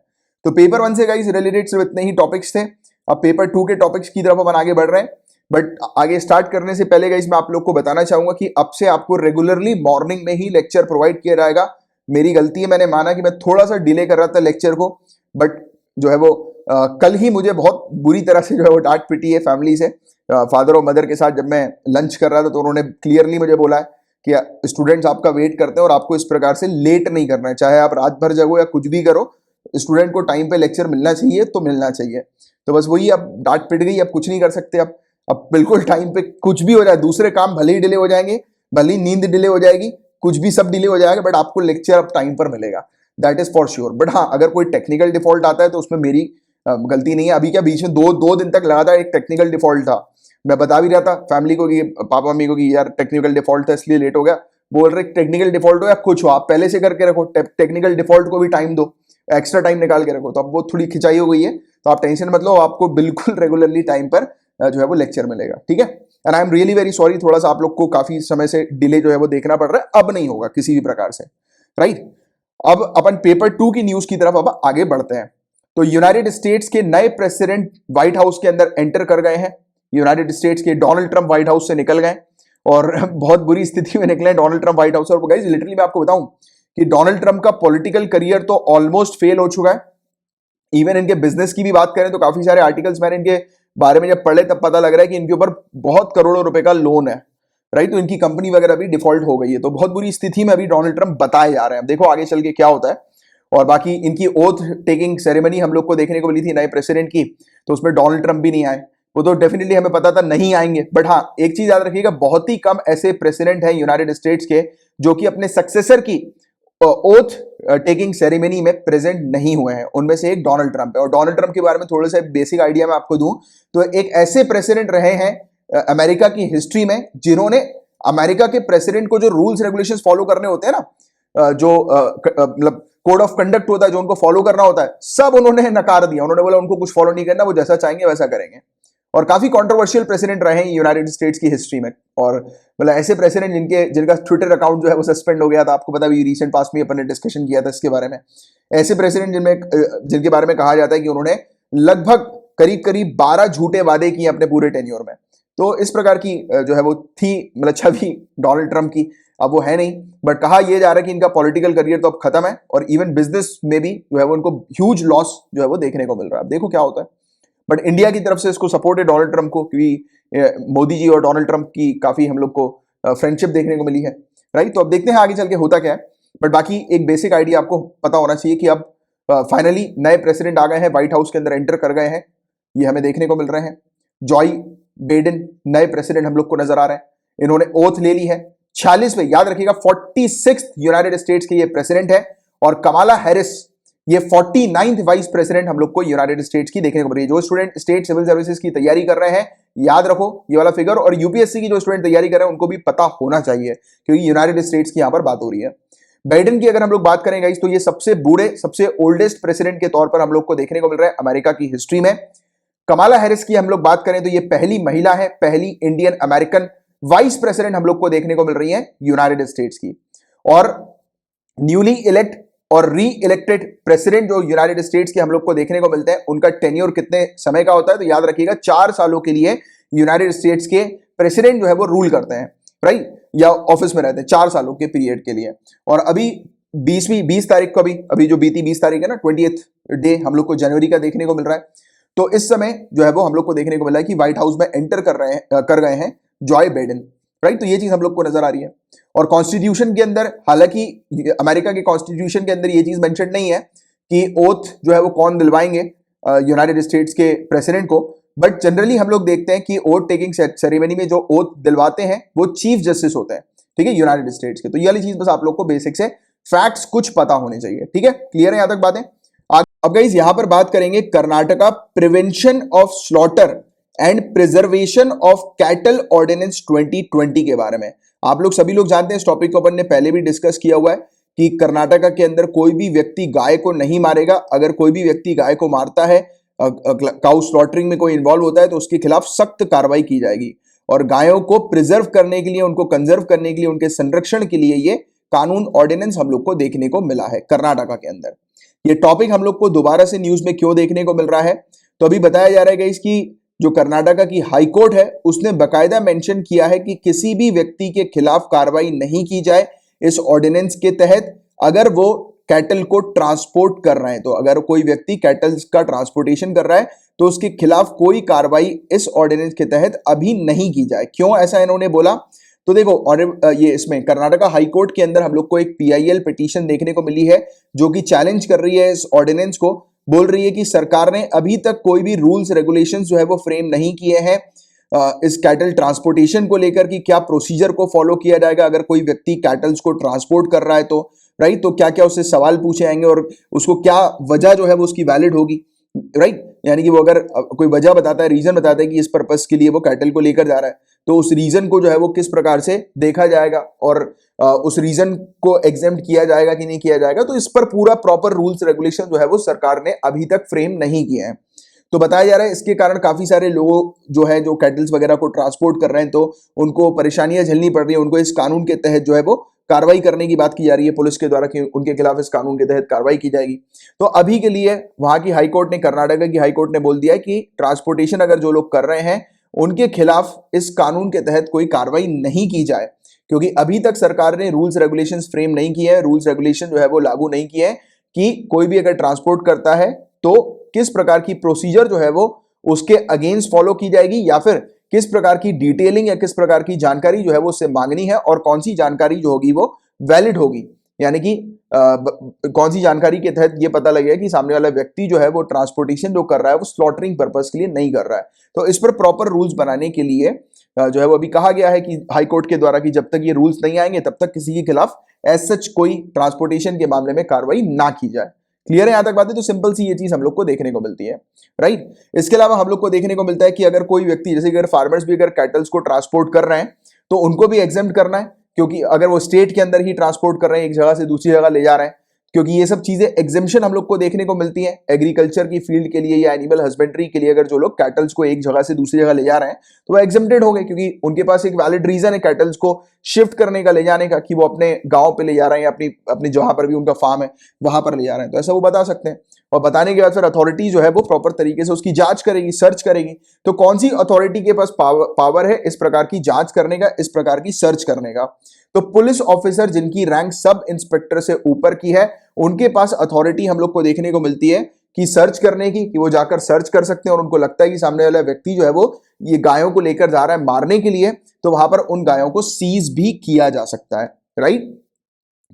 तो पेपर 1 से गाइस रिलेटेड सिर्फ इतने ही टॉपिक्स थे। अब पेपर 2 के टॉपिक्स की तरफ अपन आगे बढ़ रहे हैं, बट आगे स्टार्ट करने से पहले गाइस मैं आप लोग को बताना चाहूंगा कि अब से आपको रेगुलरली मॉर्निंग में ही लेक्चर प्रोवाइड किया जाएगा। मेरी गलती है, मैंने माना कि मैं थोड़ा सा डिले कर रहा था लेक्चर को, बट जो है वो कल ही मुझे बहुत बुरी तरह से जो है वो डांट पिटी है फैमिली से। फादर और मदर के साथ जब मैं लंच कर रहा था तो उन्होंने क्लियरली मुझे बोला है कि स्टूडेंट्स आपका वेट करते हैं और आपको इस प्रकार से लेट नहीं करना है, चाहे आप रात भर जगो या कुछ भी करो, स्टूडेंट को टाइम पे लेक्चर मिलना चाहिए तो मिलना चाहिए। तो बस वही, अब डांट पिट गई, अब कुछ नहीं कर सकते। अब बिल्कुल टाइम पे कुछ भी हो जाए, दूसरे काम भले ही डिले हो जाएंगे, भले ही नींद डिले हो जाएगी, कुछ भी सब डिले हो जाएगा, बट आपको लेक्चर अब टाइम पर मिलेगा, that is for sure. But हाँ, अगर कोई टेक्निकल डिफॉल्ट आता है तो उसमें मेरी गलती नहीं है। अभी क्या बीच में दो दिन तक लगातार एक टेक्निकल डिफॉल्ट था, मैं बता भी रहा था फैमिली को कि पापा मम्मी को कि यार टेक्निकल डिफॉल्ट था इसलिए लेट हो गया। बोल रहे टेक्निकल डिफॉल्ट हो या कुछ हो, आप पहले से करके रखो, टेक्निकल डिफॉल्ट को भी टाइम दो, एक्स्ट्रा टाइम निकाल के रखो। तो अब वो थोड़ी खिंचाई हो गई है, तो आप टेंशन मत लो, आपको बिल्कुल रेगुलरली टाइम पर जो है वो लेक्चर मिलेगा, ठीक है। And I am really very sorry, थोड़ा सा आप लोग को काफी समय से डिले जो है वो देखना पड़ रहा है, अब नहीं होगा किसी भी प्रकार से, राइट। अब अपन पेपर 2 की न्यूज की तरफ अब आगे बढ़ते हैं। तो यूनाइटेड स्टेट्स के नए प्रेसिडेंट व्हाइट हाउस के अंदर एंटर कर गए हैं। यूनाइटेड स्टेट्स के डोनाल्ड ट्रंप व्हाइट हाउस से निकल गए और बहुत बुरी स्थिति में निकले डोनाल्ड ट्रंप व्हाइट हाउस। और गाइस लिटरली मैं आपको बताऊं कि डोनाल्ड ट्रंप का पॉलिटिकल करियर तो ऑलमोस्ट फेल हो चुका है। इवन इनके बिजनेस की भी बात करें तो काफी सारे आर्टिकल्स मैंने इनके बारे में जब पढ़े तब पता लग रहा है कि इनके ऊपर बहुत करोड़ों रुपए का लोन है, राइट। तो इनकी कंपनी वगैरह भी डिफॉल्ट हो गई है, तो बहुत बुरी स्थिति में अभी डोनाल्ड ट्रंप बताए जा रहे हैं। देखो आगे चल के क्या होता है। और बाकी इनकी ओथ टेकिंग सेरेमनी हम लोग को देखने को मिली थी नए प्रेसिडेंट की, तो उसमें डोनाल्ड ट्रंप भी नहीं आए, वो तो डेफिनेटली हमें पता था नहीं आएंगे। बट हाँ, एक चीज याद रखिएगा, बहुत ही कम ऐसे प्रेसिडेंट हैं यूनाइटेड स्टेट्स के जो कि अपने सक्सेसर की ओथ टेकिंग सेरेमनी में प्रेजेंट नहीं हुए हैं। उनमें से एक डोनाल्ड ट्रंप है। और डोनाल्ड ट्रंप के बारे में थोड़ा सा बेसिक आइडिया मैं आपको दूं तो एक ऐसे प्रेसिडेंट रहे हैं अमेरिका की हिस्ट्री में जिन्होंने अमेरिका के प्रेसिडेंट को जो रूल्स रेगुलेशंस फॉलो करने होते हैं ना, जो मतलब कोड ऑफ कंडक्ट होता है जो उनको फॉलो करना होता है, सब उन्होंने नकार दिया। उन्होंने बोला उनको कुछ फॉलो नहीं करना, वो जैसा चाहेंगे वैसा करेंगे। और काफी कंट्रोवर्शियल प्रेसिडेंट रहे हैं यूनाइटेड स्टेट्स की हिस्ट्री में। और मतलब ऐसे प्रेसिडेंट जिनका ट्विटर अकाउंट जो है वो सस्पेंड हो गया था, आपको पता भी रीसेंट पास में अपन ने डिस्कशन किया था इसके बारे में। ऐसे प्रेसिडेंट जिनके बारे में कहा जाता है कि उन्होंने लगभग करीब करीब 12 झूठे वादे किए अपने पूरे टेन्योर में। तो इस प्रकार की जो है वो थी मतलब छवि डोनाल्ड ट्रंप की। अब वो है नहीं, बट कहा यह जा रहा है कि इनका पॉलिटिकल करियर तो अब खत्म है और इवन बिजनेस में भी जो है वो उनको ह्यूज लॉस जो है वो देखने को मिल रहा है। अब देखो क्या होता है। बट इंडिया की तरफ से इसको सपोर्ट है डोनाल्ड ट्रंप को, क्योंकि मोदी जी और डोनाल्ड ट्रंप की काफी हम लोग को फ्रेंडशिप देखने को मिली है, राइट। तो अब देखते हैं आगे चल के होता क्या है। बट बाकी एक बेसिक आइडिया आपको पता होना चाहिए कि अब फाइनली नए प्रेसिडेंट आ गए हैं, व्हाइट हाउस के अंदर एंटर कर गए हैं, ये हमें देखने को मिल रहे हैं। जॉय बाइडेन नए प्रेसिडेंट हम लोग को नजर आ रहे हैं। इन्होंने ओथ ले ली है। 46वें, याद रखिएगा 46th यूनाइटेड स्टेट्स के ये प्रेसिडेंट है। और कमाला हैरिस ये 49th वाइस प्रेसिडेंट हम लोग को यूनाइटेड स्टेट्स की देखने को मिल रही है। जो स्टूडेंट स्टेट सिविल सर्विसेज की तैयारी कर रहे हैं, याद रखो ये वाला फिगर। और यूपीएससी की जो स्टूडेंट तैयारी कर रहे हैं उनको भी पता होना चाहिए, क्योंकि यूनाइटेड स्टेट्स की यहां पर बात हो रही है। बाइडेन की अगर हम लोग बात करें गाइस, तो ये सबसे बूढ़े, सबसे ओल्डेस्ट प्रेसिडेंट के तौर पर हम लोग को देखने को मिल रहा है अमेरिका की हिस्ट्री में। कमाला हैरिस की हम लोग बात करें तो ये पहली महिला है, पहली इंडियन अमेरिकन वाइस प्रेसिडेंट हम लोग को देखने को मिल रही है यूनाइटेड स्टेट्स की। और न्यूली इलेक्ट और री इलेक्टेड प्रेसिडेंट जो यूनाइटेड स्टेट्स के हम लोग को देखने को मिलते हैं, उनका टेन्योर कितने समय का होता है, तो याद रखिएगा 4 सालों के लिए यूनाइटेड स्टेट्स के प्रेसिडेंट जो है वो रूल करते हैं, राइट, या ऑफिस में रहते हैं 4 सालों के पीरियड के लिए। और अभी 20 तारीख को अभी जो बीती 20 तारीख है ना, 20th डे हम लोग को जनवरी का देखने को मिल रहा है। तो इस समय जो है वो हम लोग को देखने को मिला है कि व्हाइट हाउस में एंटर कर गए हैं जॉय बाइडेन, राइट। तो ये चीज हम लोग को नजर आ रही है। और कॉन्स्टिट्यूशन के अंदर, हालांकि अमेरिका के कॉन्स्टिट्यूशन के अंदर ये चीज मेंशन नहीं है कि ओथ जो है वो कौन दिलवाएंगे यूनाइटेड स्टेट्स के प्रेसिडेंट को, बट जनरली हम लोग देखते हैं कि ओथ टेकिंग सेरेमनी में जो ओथ दिलवाते हैं वो चीफ जस्टिस होते हैं, ठीक है, यूनाइटेड स्टेट्स के। तो ये वाली चीज बस आप लोग को बेसिक से फैक्ट्स कुछ पता होने चाहिए, ठीक है, क्लियर है यहां तक बातें। अब गाइस यहां पर बात करेंगे Karnataka prevention of slaughter and preservation of cattle ordinance 2020 के बारे में। आप लोग सभी लोग जानते हैं, इस टॉपिक को अपन ने पहले भी डिस्कस किया हुआ है कि कर्नाटका के अंदर कोई भी व्यक्ति गाय को नहीं मारेगा। अगर कोई भी व्यक्ति गाय को मारता है, काउ स्लॉटरिंग में कोई इन्वॉल्व होता है, तो उसके खिलाफ सख्त कार्रवाई की जाएगी। और गायों को प्रिजर्व करने के लिए, उनको कंजर्व करने के लिए, उनके संरक्षण के लिए ये कानून ऑर्डिनेंस हम लोग को देखने को मिला है कर्नाटका के अंदर। ये टॉपिक हम लोग को दोबारा से न्यूज में क्यों देखने को मिल रहा है, तो अभी बताया जा रहा है कि इसकी जो कर्नाटका की हाई कोर्ट है उसने बकायदा मेंशन किया है कि किसी भी व्यक्ति के खिलाफ कार्रवाई नहीं की जाए इस ऑर्डिनेंस के तहत अगर वो कैटल को ट्रांसपोर्ट कर रहे हैं। तो अगर कोई व्यक्ति कैटल्स का ट्रांसपोर्टेशन कर रहा है तो उसके खिलाफ कोई कार्रवाई इस ऑर्डिनेंस के तहत अभी नहीं की जाए। क्यों ऐसा इन्होंने बोला, तो देखो, और ये इसमें कर्नाटका हाई कोर्ट के अंदर हम लोग को एक पीआईएल पिटीशन देखने को मिली है जो कि चैलेंज कर रही है इस ऑर्डिनेंस को। बोल रही है कि सरकार ने अभी तक कोई भी रूल्स रेगुलेशंस जो है वो फ्रेम नहीं किए हैं इस कैटल ट्रांसपोर्टेशन को लेकर कि क्या प्रोसीजर को फॉलो किया जाएगा अगर कोई व्यक्ति कैटल्स को ट्रांसपोर्ट कर रहा है तो, राइट। तो क्या क्या उससे सवाल पूछे जाएंगे और उसको क्या वजह जो है वो उसकी वैलिड होगी, राइट। यानी कि वो अगर कोई वजह बताता है, रीजन बताता है कि इस पर्पस के लिए वो कैटल को लेकर जा रहा है, तो उस रीजन को जो है वो किस प्रकार से देखा जाएगा और उस रीजन को एग्जेम्प्ट किया जाएगा कि नहीं किया जाएगा। तो इस पर पूरा प्रॉपर रूल्स रेगुलेशन जो है वो सरकार ने अभी तक फ्रेम नहीं किए हैं। तो बताया जा रहा है इसके कारण काफी सारे लोग जो है जो कैटल्स वगैरह को ट्रांसपोर्ट कर रहे हैं तो उनको परेशानियां झेलनी पड़ रही है। उनको इस कानून के तहत जो है वो कार्रवाई करने की बात की जा रही है पुलिस के द्वारा कि उनके खिलाफ इस कानून के तहत कार्रवाई की जाएगी। तो अभी के लिए वहां की हाईकोर्ट ने, कर्नाटका की हाईकोर्ट ने बोल दिया है कि ट्रांसपोर्टेशन अगर जो लोग कर रहे हैं उनके खिलाफ इस कानून के तहत कोई कार्रवाई नहीं की जाए, क्योंकि अभी तक सरकार ने रूल्स रेगुलेशंस फ्रेम नहीं किए हैं, रूल्स रेगुलेशन जो है वो लागू नहीं किए हैं कि कोई भी अगर ट्रांसपोर्ट करता है तो किस प्रकार की प्रोसीजर जो है वो उसके अगेंस्ट फॉलो की जाएगी या फिर किस प्रकार की डिटेलिंग या किस प्रकार की जानकारी जो है वो उससे मांगनी है और कौन सी जानकारी जो होगी वो वैलिड होगी। यानी कि कौन सी जानकारी के तहत ये पता लगेगा कि सामने वाला व्यक्ति जो है वो ट्रांसपोर्टेशन जो कर रहा है वो स्लॉटरिंग पर्पस के लिए नहीं कर रहा है। तो इस पर प्रॉपर रूल्स बनाने के लिए जो है वो अभी कहा गया है कि हाई कोर्ट के द्वारा कि जब तक ये रूल्स नहीं आएंगे तब तक किसी के खिलाफ एज सच कोई ट्रांसपोर्टेशन के मामले में कार्रवाई ना की जाए। क्लियर है यहां तक बातें। तो सिंपल सी ये चीज हम लोग को देखने को मिलती है, राइट। इसके अलावा हम लोग को देखने को मिलता है कि अगर कोई व्यक्ति, जैसे अगर फार्मर्स भी अगर कैटल्स को ट्रांसपोर्ट कर रहे हैं तो उनको भी एग्जेम्प्ट करना है, क्योंकि अगर वो स्टेट के अंदर ही ट्रांसपोर्ट कर रहे हैं, एक जगह से दूसरी जगह ले जा रहे हैं, क्योंकि ये सब चीजें एग्जेम्पशन हम लोग को देखने को मिलती है एग्रीकल्चर की फील्ड के लिए या एनिमल हस्बेंड्री के लिए। अगर जो लोग कैटल्स को एक जगह से दूसरी जगह ले जा रहे हैं तो वो एग्जेम्प्टेड हो गए, क्योंकि उनके पास एक वैलिड रीजन है कैटल्स को शिफ्ट करने का, ले जाने का, कि वो अपने गांव पे ले जा रहे हैं या अपनी अपनी जहां पर भी उनका फार्म है वहां पर ले जा रहे हैं। तो ऐसा वो बता सकते हैं और बताने के बाद फिर अथॉरिटी जो है वो प्रॉपर तरीके से उसकी जांच करेगी, सर्च करेगी। तो कौन सी अथॉरिटी के पास पावर है इस प्रकार की जांच करने का, इस प्रकार की सर्च करने का? तो पुलिस ऑफिसर जिनकी रैंक सब इंस्पेक्टर से ऊपर की है उनके पास अथॉरिटी हम लोग को देखने को मिलती है कि सर्च करने की, कि वो जाकर सर्च कर सकते हैं और उनको लगता है कि सामने वाला व्यक्ति जो है वो ये गायों को लेकर जा रहा है मारने के लिए, तो वहां पर उन गायों को सीज भी किया जा सकता है, राइट।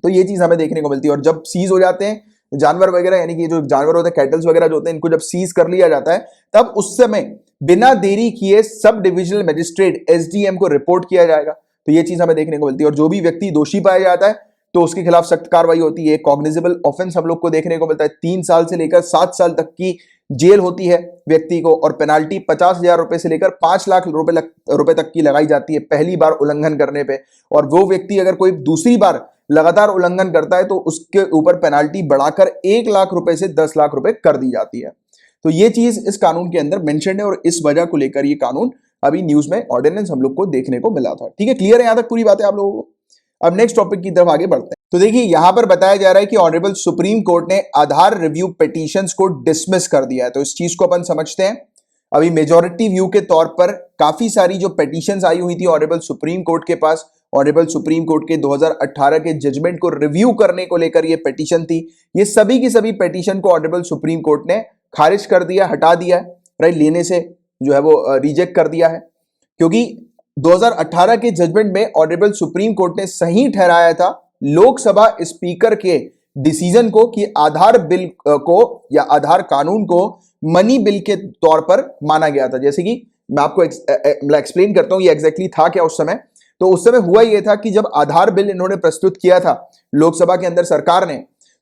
तो ये चीज हमें देखने को मिलती है। और जब सीज हो जाते हैं जानवर वगैरह, यानी कि जो जानवर होते हैं कैटल्स वगैरह जो होते हैं, इनको जब सीज कर लिया जाता है तब उस समय बिना देरी किए सब डिविजनल मजिस्ट्रेट एसडीएम को रिपोर्ट किया जाएगा। तो ये चीज हमें देखने को मिलती है। और जो भी व्यक्ति दोषी पाया जाता है तो उसके खिलाफ सख्त कार्रवाई होती है। कॉग्निजेबल ऑफेंस हम लोग को देखने को मिलता है, 3 साल से लेकर 7 साल तक की जेल होती है व्यक्ति को, और पेनाल्टी 50,000 रुपए से लेकर 5 लाख रुपए तक की लगाई जाती है पहली बार उल्लंघन करने पे। और वो व्यक्ति अगर कोई दूसरी बार लगातार उल्लंघन करता है तो उसके ऊपर पेनाल्टी बढ़ाकर 1 लाख रुपए से 10 लाख रुपए कर दी जाती है। तो ये चीज इस कानून के अंदर मेंशन है और इस वजह को लेकर ये कानून अभी न्यूज में ऑर्डिनेंस हम लोग को देखने को मिला था। ठीक है, क्लियर है यहां तक पूरी बातें आप लोगों को? अब नेक्स्ट टॉपिक की तरफ आगे बढ़ते हैं। तो देखिए यहां पर बताया जा रहा है कि ऑनरेबल सुप्रीम कोर्ट ने आधार रिव्यू पिटीशंस को डिसमिस कर दिया है। तो इस चीज को अपन समझते हैं। अभी मेजॉरिटी व्यू के तौर पर काफी सारी जो पिटीशंस आई हुई थी ऑनरेबल सुप्रीम कोर्ट के पास, ऑनरेबल सुप्रीम कोर्ट के 2018 के जजमेंट को रिव्यू करने को लेकर ये पिटीशन थी, ये सभी की सभी पिटीशन को ऑनरेबल सुप्रीम कोर्ट ने खारिज कर दिया, हटा दिया, राइट, लेने से जो है वो रिजेक्ट कर दिया है। क्योंकि 2018 के जजमेंट में ऑनरेबल सुप्रीम कोर्ट ने सही ठहराया था लोकसभा स्पीकर के डिसीजन को कि आधार बिल को या आधार कानून को मनी बिल के तौर पर माना गया था। जैसे कि मैं आपको एक्सप्लेन करता हूं ये एग्जैक्टली था क्या उस समय। तो उस समय हुआ ये था कि जब आधार बिल इन्होंने प्रस्तुत किया था लोकसभा के अंदर सरकार ने,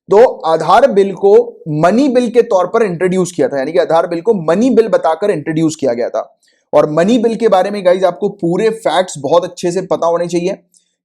तो आधार बिल को मनी बिल के तौर पर इंट्रोड्यूस किया था, यानी कि आधार बिल को मनी बिल बताकर इंट्रोड्यूस किया गया था। और मनी बिल के बारे में गाइज आपको पूरे फैक्ट्स बहुत अच्छे से पता होने चाहिए।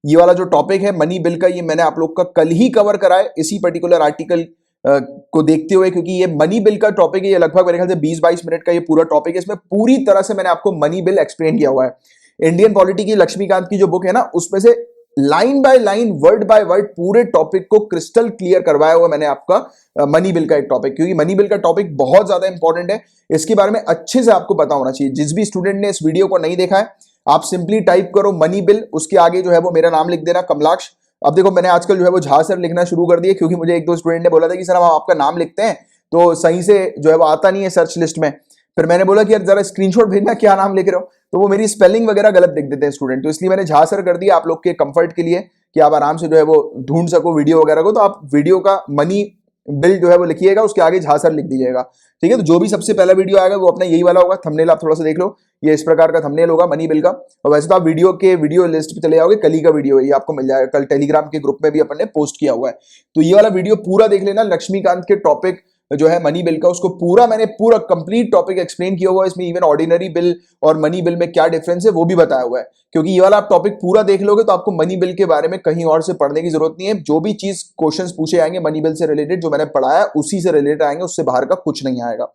ये वाला जो टॉपिक है मनी बिल का, ये मैंने आप लोग का कल ही कवर करा है इसी पर्टिकुलर आर्टिकल को देखते हुए, क्योंकि ये मनी बिल का टॉपिक है, ये लगभग मेरे ख्याल से 20-22 मिनट का ये पूरा टॉपिक है। इसमें पूरी तरह से मैंने आपको मनी बिल एक्सप्लेन किया हुआ है। इंडियन पॉलिटी की लक्ष्मीकांत की जो बुक है ना, उसमें से line by line, word by word पूरे टॉपिक को क्रिस्टल क्लियर करवाया हुआ मैंने आपका मनी बिल का एक टॉपिक, क्योंकि मनी बिल का टॉपिक बहुत ज्यादा इंपॉर्टेंट है। इसके बारे में अच्छे से आपको पता होना चाहिए। जिस भी स्टूडेंट ने इस वीडियो को नहीं देखा है, आप सिंपली टाइप करो मनी बिल, उसके आगे जो है वो मेरा नाम लिख देना, कमलाक्ष। अब देखो मैंने आजकल जो है वो झा सर लिखना शुरू कर दिया, क्योंकि मुझे एक दो स्टूडेंट ने बोला था कि सर हम आपका नाम लिखते हैं तो सही से जो है वो आता नहीं है सर्च लिस्ट में। फिर मैंने बोला कि यार जरा स्क्रीनशॉट भेजना क्या नाम लिख रहे हो, तो वो मेरी स्पेलिंग वगैरह गलत लिख देते हैं स्टूडेंट। तो इसलिए मैंने झा सर कर दिया आप लोग के कंफर्ट के लिए, कि आप आराम से जो है वो ढूंढ सको वीडियो वगैरह को। तो आप वीडियो का मनी बिल जो है वो लिखिएगा, उसके आगे झा सर लिख दीजिएगा, ठीक है। तो जो भी सबसे पहला वीडियो आएगा वो अपना यही वाला होगा। थंबनेल आप थोड़ा सा देख लो, ये इस प्रकार का थंबनेल होगा मनी बिल का। और वैसे तो आप वीडियो लिस्ट पे चले जाओगे, कल ही का वीडियो है ये, आपको मिल जाएगा। कल टेलीग्राम के ग्रुप में भी अपन ने पोस्ट किया हुआ है, तो ये वाला वीडियो पूरा देख लेना। लक्ष्मीकांत के टॉपिक जो है मनी बिल का, उसको पूरा मैंने पूरा कंप्लीट टॉपिक एक्सप्लेन किया हुआ है। इसमें इवन ऑर्डिनरी बिल और मनी बिल में क्या डिफरेंस है वो भी बताया हुआ है। क्योंकि ये वाला आप टॉपिक पूरा देख लोगे तो आपको मनी बिल के बारे में कहीं और से पढ़ने की जरूरत नहीं है। जो भी चीज क्वेश्चंस पूछे आएंगे मनी बिल से रिलेटेड, जो मैंने पढ़ाया उसी से रिलेटेड आएंगे, उससे बाहर का कुछ नहीं आएगा।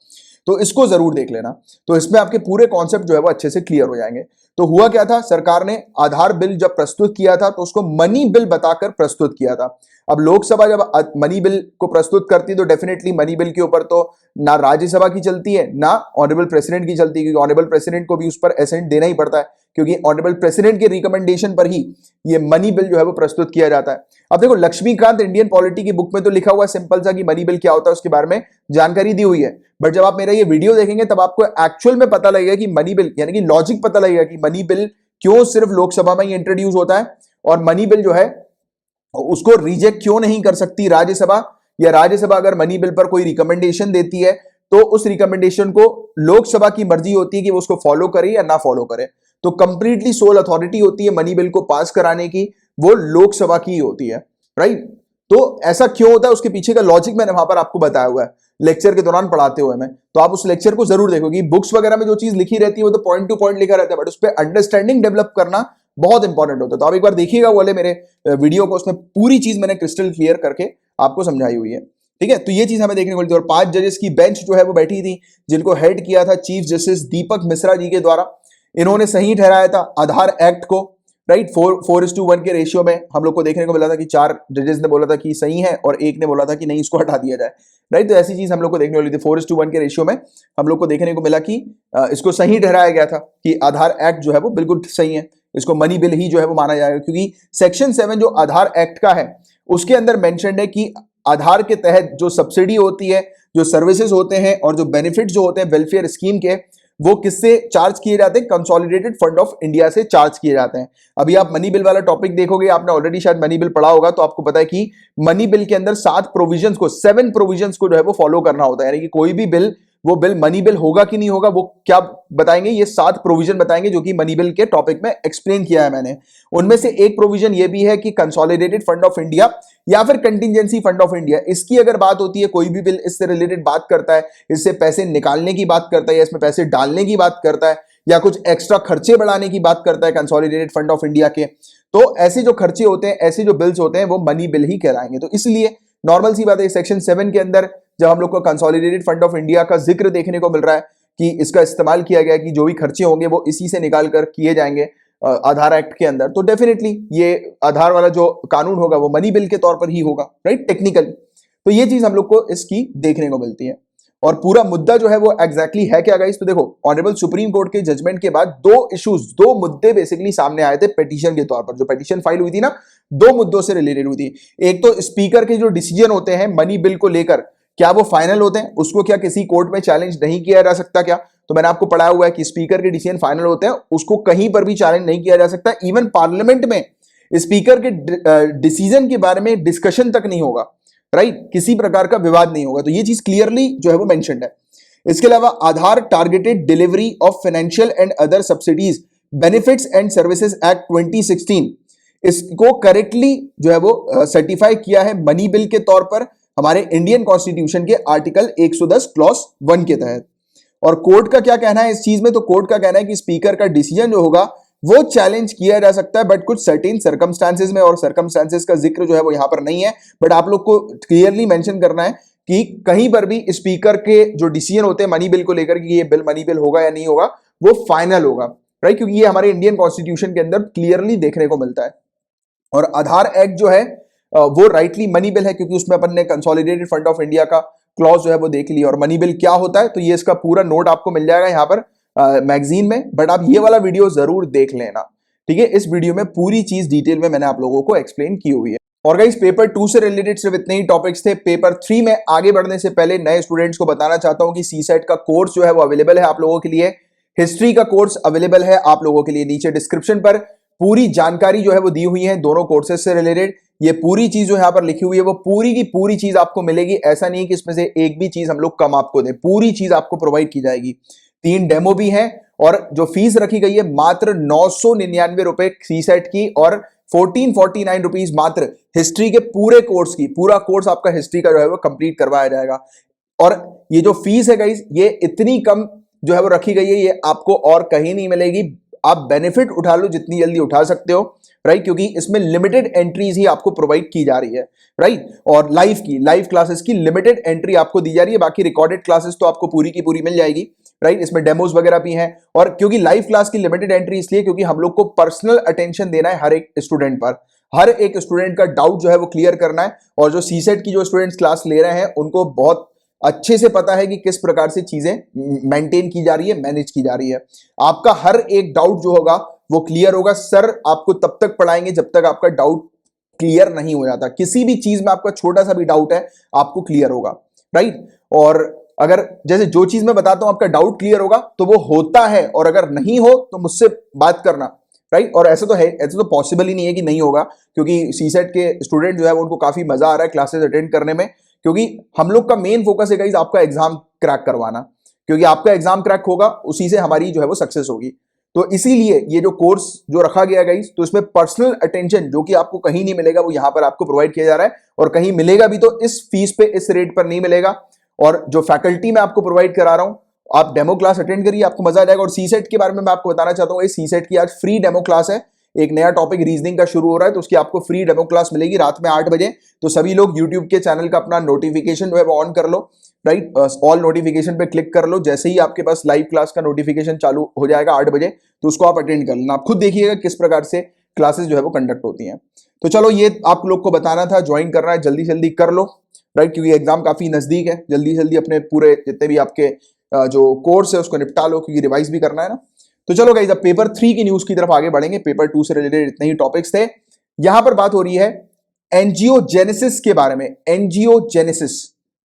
तो इसको जरूर देख लेना, तो इसमें आपके पूरे कॉन्सेप्ट जो है वो अच्छे से क्लियर हो जाएंगे। तो हुआ क्या था, सरकार ने आधार बिल जब प्रस्तुत किया था तो उसको मनी बिल बताकर प्रस्तुत किया था। अब लोकसभा जब मनी बिल को प्रस्तुत करती है तो डेफिनेटली मनी बिल के ऊपर तो ना राज्यसभा की चलती है ना ऑनरेबल प्रेसिडेंट की चलती है, क्योंकि ऑनरेबल प्रेसिडेंट को भी उस पर एसेंट देना ही पड़ता है, क्योंकि ऑनरेबल प्रेसिडेंट के रिकमेंडेशन पर ही ये मनी बिल जो है वो प्रस्तुत किया जाता है। अब देखो लक्ष्मीकांत इंडियन पॉलिटी की बुक में तो लिखा हुआ है सिंपल सा कि मनी बिल क्या होता है, उसके बारे में जानकारी दी हुई है। बट जब आप मेरा ये वीडियो देखेंगे तब आपको एक्चुअल में पता लगेगा कि मनी बिल यानी कि लॉजिक पता लगेगा कि मनी बिल क्यों सिर्फ लोकसभा में ही इंट्रोड्यूस होता है, और मनी बिल जो है उसको रिजेक्ट क्यों नहीं कर सकती राज्यसभा, या राज्यसभा अगर मनी बिल पर कोई रिकमेंडेशन देती है तो उस रिकमेंडेशन को लोकसभा की मर्जी होती है कि वो उसको फॉलो करे या ना फॉलो करे। तो कंप्लीटली सोल अथॉरिटी होती है मनी बिल को पास कराने की, वो लोकसभा की होती है, राइट। तो ऐसा क्यों होता है, उसके पीछे का लॉजिक मैंने वहां पर आपको बताया हुआ है लेक्चर के दौरान पढ़ाते हुए मैं। तो आप उस लेक्चर को जरूर देखो, कि बुक्स वगैरह में जो चीज लिखी रहती है वो तो पॉइंट टू पॉइंट लिखा रहता है, बट उस पर अंडरस्टैंडिंग डेवलप करना बहुत इंपॉर्टेंट होता है। तो आप एक बार देखिएगा वाले मेरे वीडियो को, उसमें पूरी चीज मैंने क्रिस्टल क्लियर करके आपको समझाई हुई है, ठीक है। तो ये चीज हमें देखने को मिलती है। और 5 जजेस की बेंच जो है वो बैठी थी, जिनको हेड किया था चीफ जस्टिस दीपक मिश्रा जी के द्वारा। इन्होंने सही ठहराया था आधार एक्ट को, राइट। 4:1 के रेशियो में हम लोग को देखने को मिला था कि 4 जजेस ने बोला था कि सही है और एक ने बोला था कि नहीं इसको हटा दिया जाए, राइट। तो ऐसी चीज हम लोग को देखने वाली थी। 4:1 के रेशियो में हम लोग को देखने को मिला कि इसको सही ठहराया गया था कि आधार एक्ट जो है वो बिल्कुल सही है, इसको मनी बिल ही जो है वो माना जाएगा। क्योंकि सेक्शन 7 जो आधार एक्ट का है उसके अंदर मेंशन्ड है कि आधार के तहत जो सब्सिडी होती है, जो सर्विसेज होते हैं और जो बेनिफिट जो होते हैं वेलफेयर स्कीम के, वो किससे चार्ज किए जाते हैं, कंसोलिडेटेड फंड ऑफ इंडिया से चार्ज किए जाते हैं। अभी आप मनी बिल वाला टॉपिक देखोगे, आपने ऑलरेडी शायद मनी बिल पढ़ा होगा, तो आपको पता है कि मनी बिल के अंदर 7 प्रोविजंस को जो है वो फॉलो करना होता है। यानी कि कोई भी बिल, वो बिल मनी बिल होगा कि नहीं होगा, वो क्या बताएंगे, ये 7 प्रोविजन बताएंगे, जो कि मनी बिल के टॉपिक में एक्सप्लेन किया है मैंने। उनमें से एक प्रोविजन ये भी है कि कंसोलिडेटेड फंड ऑफ इंडिया या फिर कंटिजेंसी फंड ऑफ इंडिया, इसकी अगर बात होती है, कोई भी बिल इससे रिलेटेड बात करता है, इससे पैसे निकालने की बात करता है या इसमें पैसे डालने की बात करता है या कुछ एक्स्ट्रा खर्चे बढ़ाने की बात करता है कंसोलिडेटेड फंड ऑफ इंडिया के, तो ऐसे जो खर्चे होते हैं, ऐसे जो बिल्स होते हैं, वो मनी बिल ही कहलाएंगे। तो इसलिए नॉर्मल सी बात है, सेक्शन 7 के अंदर जब हम लोग को कंसोलिडेटेड फंड ऑफ इंडिया का जिक्र देखने को मिल रहा है कि इसका इस्तेमाल किया गया कि जो भी खर्चे होंगे वो इसी से निकाल कर किए जाएंगे आधार एक्ट के अंदर, तो डेफिनेटली ये आधार वाला जो कानून होगा वो मनी बिल के तौर पर ही होगा, राइट, टेक्निकली। तो ये चीज हम लोग को इसकी देखने को मिलती है। और पूरा मुद्दा जो है वो एग्जैक्टली है क्या गाइस, तो देखो ऑनरेबल सुप्रीम कोर्ट के जजमेंट के बाद दो मुद्दे बेसिकली सामने आए थे पिटीशन के तौर पर। जो पिटीशन फाइल हुई थी ना, दो मुद्दों से रिलेटेड हुई थी। एक तो स्पीकर के जो डिसीजन होते हैं मनी बिल को लेकर, क्या वो फाइनल होते हैं, उसको क्या किसी कोर्ट में चैलेंज नहीं किया जा सकता क्या? तो मैंने आपको पढ़ाया हुआ है कि स्पीकर के डिसीजन फाइनल होते हैं, उसको कहीं पर भी चैलेंज नहीं किया जा सकता। इवन पार्लियामेंट में स्पीकर के डिसीजन के बारे में डिस्कशन तक नहीं होगा, राइट, किसी प्रकार का विवाद नहीं होगा। तो ये चीज क्लियरली जो है वो मेंशन्ड है। इसके अलावा Aadhaar targeted delivery of financial and other subsidies benefits and services act 2016, इसको करेक्टली जो है वो सर्टिफाई किया है मनी बिल के तौर पर हमारे इंडियन कॉन्स्टिट्यूशन के आर्टिकल 110 क्लॉज 1 के तहत। और कोर्ट का क्या कहना है इस चीज में, तो कोर्ट का कहना है कि स्पीकर का डिसीजन जो होगा वो चैलेंज किया जा सकता है, बट कुछ सर्टेन सर्कमस्टांसेस में, और सर्कमस्टांसेस का जिक्र जो है वो यहां पर नहीं है, बट आप लोग को क्लियरली मेंशन करना है कि कहीं पर भी स्पीकर के जो डिसीजन होते हैं मनी बिल को लेकर कि ये बिल मनी बिल होगा या नहीं होगा, वो फाइनल होगा, राइट, क्योंकि ये हमारे इंडियन कॉन्स्टिट्यूशन के अंदर क्लियरली देखने को मिलता है। और आधार एक्ट जो है वो राइटली मनी बिल है, क्योंकि उसमें अपन ने कंसोलिडेटेड फंड ऑफ इंडिया का क्लॉज जो है वो देख लिया। और मनी बिल क्या होता है, तो ये इसका पूरा नोट आपको मिल जाएगा यहाँ पर मैगजीन में, बट आप ये वाला वीडियो जरूर देख लेना, ठीक है। इस वीडियो में पूरी चीज डिटेल में मैंने आप लोगों को एक्सप्लेन की हुई है। और गाइस पेपर 2 से रिलेटेड सिर्फ इतने ही टॉपिक्स थे। पेपर 3 में आगे बढ़ने से पहले नए स्टूडेंट्स को बताना चाहता हूं कि सीसेट का कोर्स जो है वो अवेलेबल है आप लोगों के लिए। हिस्ट्री का कोर्स अवेलेबल है आप लोगों के लिए। नीचे डिस्क्रिप्शन पर पूरी जानकारी जो है वो दी हुई है दोनों कोर्सेज से रिलेटेड। ये पूरी चीज जो यहाँ पर लिखी हुई है वो पूरी की पूरी चीज आपको मिलेगी। ऐसा नहीं है कि इसमें से एक भी चीज हम लोग कम आपको दें, पूरी चीज आपको प्रोवाइड की जाएगी। 3 डेमो भी हैं, और जो फीस रखी गई है मात्र 999 रुपए सीसेट की, और 1449 रुपीज मात्र हिस्ट्री के पूरे कोर्स की। पूरा कोर्स आपका हिस्ट्री का जो है वो कंप्लीट करवाया जाएगा। और ये जो फीस है गाइस, ये इतनी कम जो है वो रखी गई है, ये आपको और कहीं नहीं मिलेगी। आप बेनिफिट उठा लो जितनी जल्दी उठा सकते हो, राइट, क्योंकि इसमें लिमिटेड एंट्रीज ही आपको प्रोवाइड की जा रही है, राइट। और लाइव क्लासेस की लिमिटेड एंट्री आपको दी जा रही है, बाकी रिकॉर्डेड क्लासेस तो आपको पूरी की पूरी मिल जाएगी, राइट। इसमें डेमोज वगैरह भी हैं। और क्योंकि लाइव क्लास की लिमिटेड एंट्री इसलिए क्योंकि हम लोग को पर्सनल अटेंशन देना है हर एक स्टूडेंट पर, हर एक स्टूडेंट का डाउट जो है वो क्लियर करना है। और जो सीसेट की जो स्टूडेंट्स क्लास ले रहे हैं उनको बहुत अच्छे से पता है कि किस प्रकार से चीजें मेंटेन की जा रही है, मैनेज की जा रही है। आपका हर एक डाउट जो होगा वो क्लियर होगा। सर आपको तब तक पढ़ाएंगे जब तक आपका डाउट क्लियर नहीं हो जाता। किसी भी चीज में आपका छोटा सा भी डाउट है आपको क्लियर होगा, राइट। और अगर जैसे जो चीज मैं बताता हूं आपका डाउट क्लियर होगा तो वो होता है, और अगर नहीं हो तो मुझसे बात करना, राइट। और ऐसा तो है, ऐसा तो पॉसिबल ही नहीं है कि नहीं होगा, क्योंकि सीसेट के स्टूडेंट जो है उनको काफी मजा आ रहा है क्लासेस अटेंड करने में, क्योंकि हम लोग का मेन फोकस है गाइस आपका एग्जाम क्रैक करवाना, क्योंकि आपका एग्जाम क्रैक होगा उसी से हमारी जो है वो सक्सेस होगी। तो इसीलिए ये जो कोर्स जो रखा गया गाइस, तो इसमें पर्सनल अटेंशन जो कि आपको कहीं नहीं मिलेगा वो यहां पर आपको प्रोवाइड किया जा रहा है, और कहीं मिलेगा भी तो इस फीस पे, इस रेट पर नहीं मिलेगा। और जो फैकल्टी मैं आपको प्रोवाइड करा रहा हूं, आप डेमो क्लास अटेंड करिए, आपको मजा आ जाएगा। और सीसेट के बारे में मैं आपको बताना चाहता हूं, सीसेट की आज फ्री डेमो क्लास है। एक नया टॉपिक रीजनिंग का शुरू हो रहा है, तो उसकी आपको फ्री डेमो क्लास मिलेगी रात में 8 बजे। तो सभी लोग यूट्यूब के चैनल का अपना नोटिफिकेशन जो है वो ऑन कर लो, राइट, ऑल नोटिफिकेशन पे क्लिक कर लो। जैसे ही आपके पास लाइव क्लास का नोटिफिकेशन चालू हो जाएगा 8 बजे, तो उसको आप अटेंड कर लेना। आप खुद देखिएगा किस प्रकार से क्लासेस जो है वो कंडक्ट होती हैं। तो चलो ये आप लोग को बताना था, ज्वाइन करना है जल्दी जल्दी कर लो, राइट, क्योंकि एग्जाम काफी नजदीक है। जल्दी जल्दी अपने पूरे जितने भी आपके जो कोर्स है उसको निपटा लो, क्योंकि रिवाइज भी करना है ना। तो चलो गाइस अब पेपर 3 की न्यूज की तरफ आगे बढ़ेंगे। पेपर 2 से रिलेटेड इतने ही टॉपिक्स थे। यहां पर बात हो रही है एंजियोजेनेसिस के बारे में। एंजियोजेनेसिस,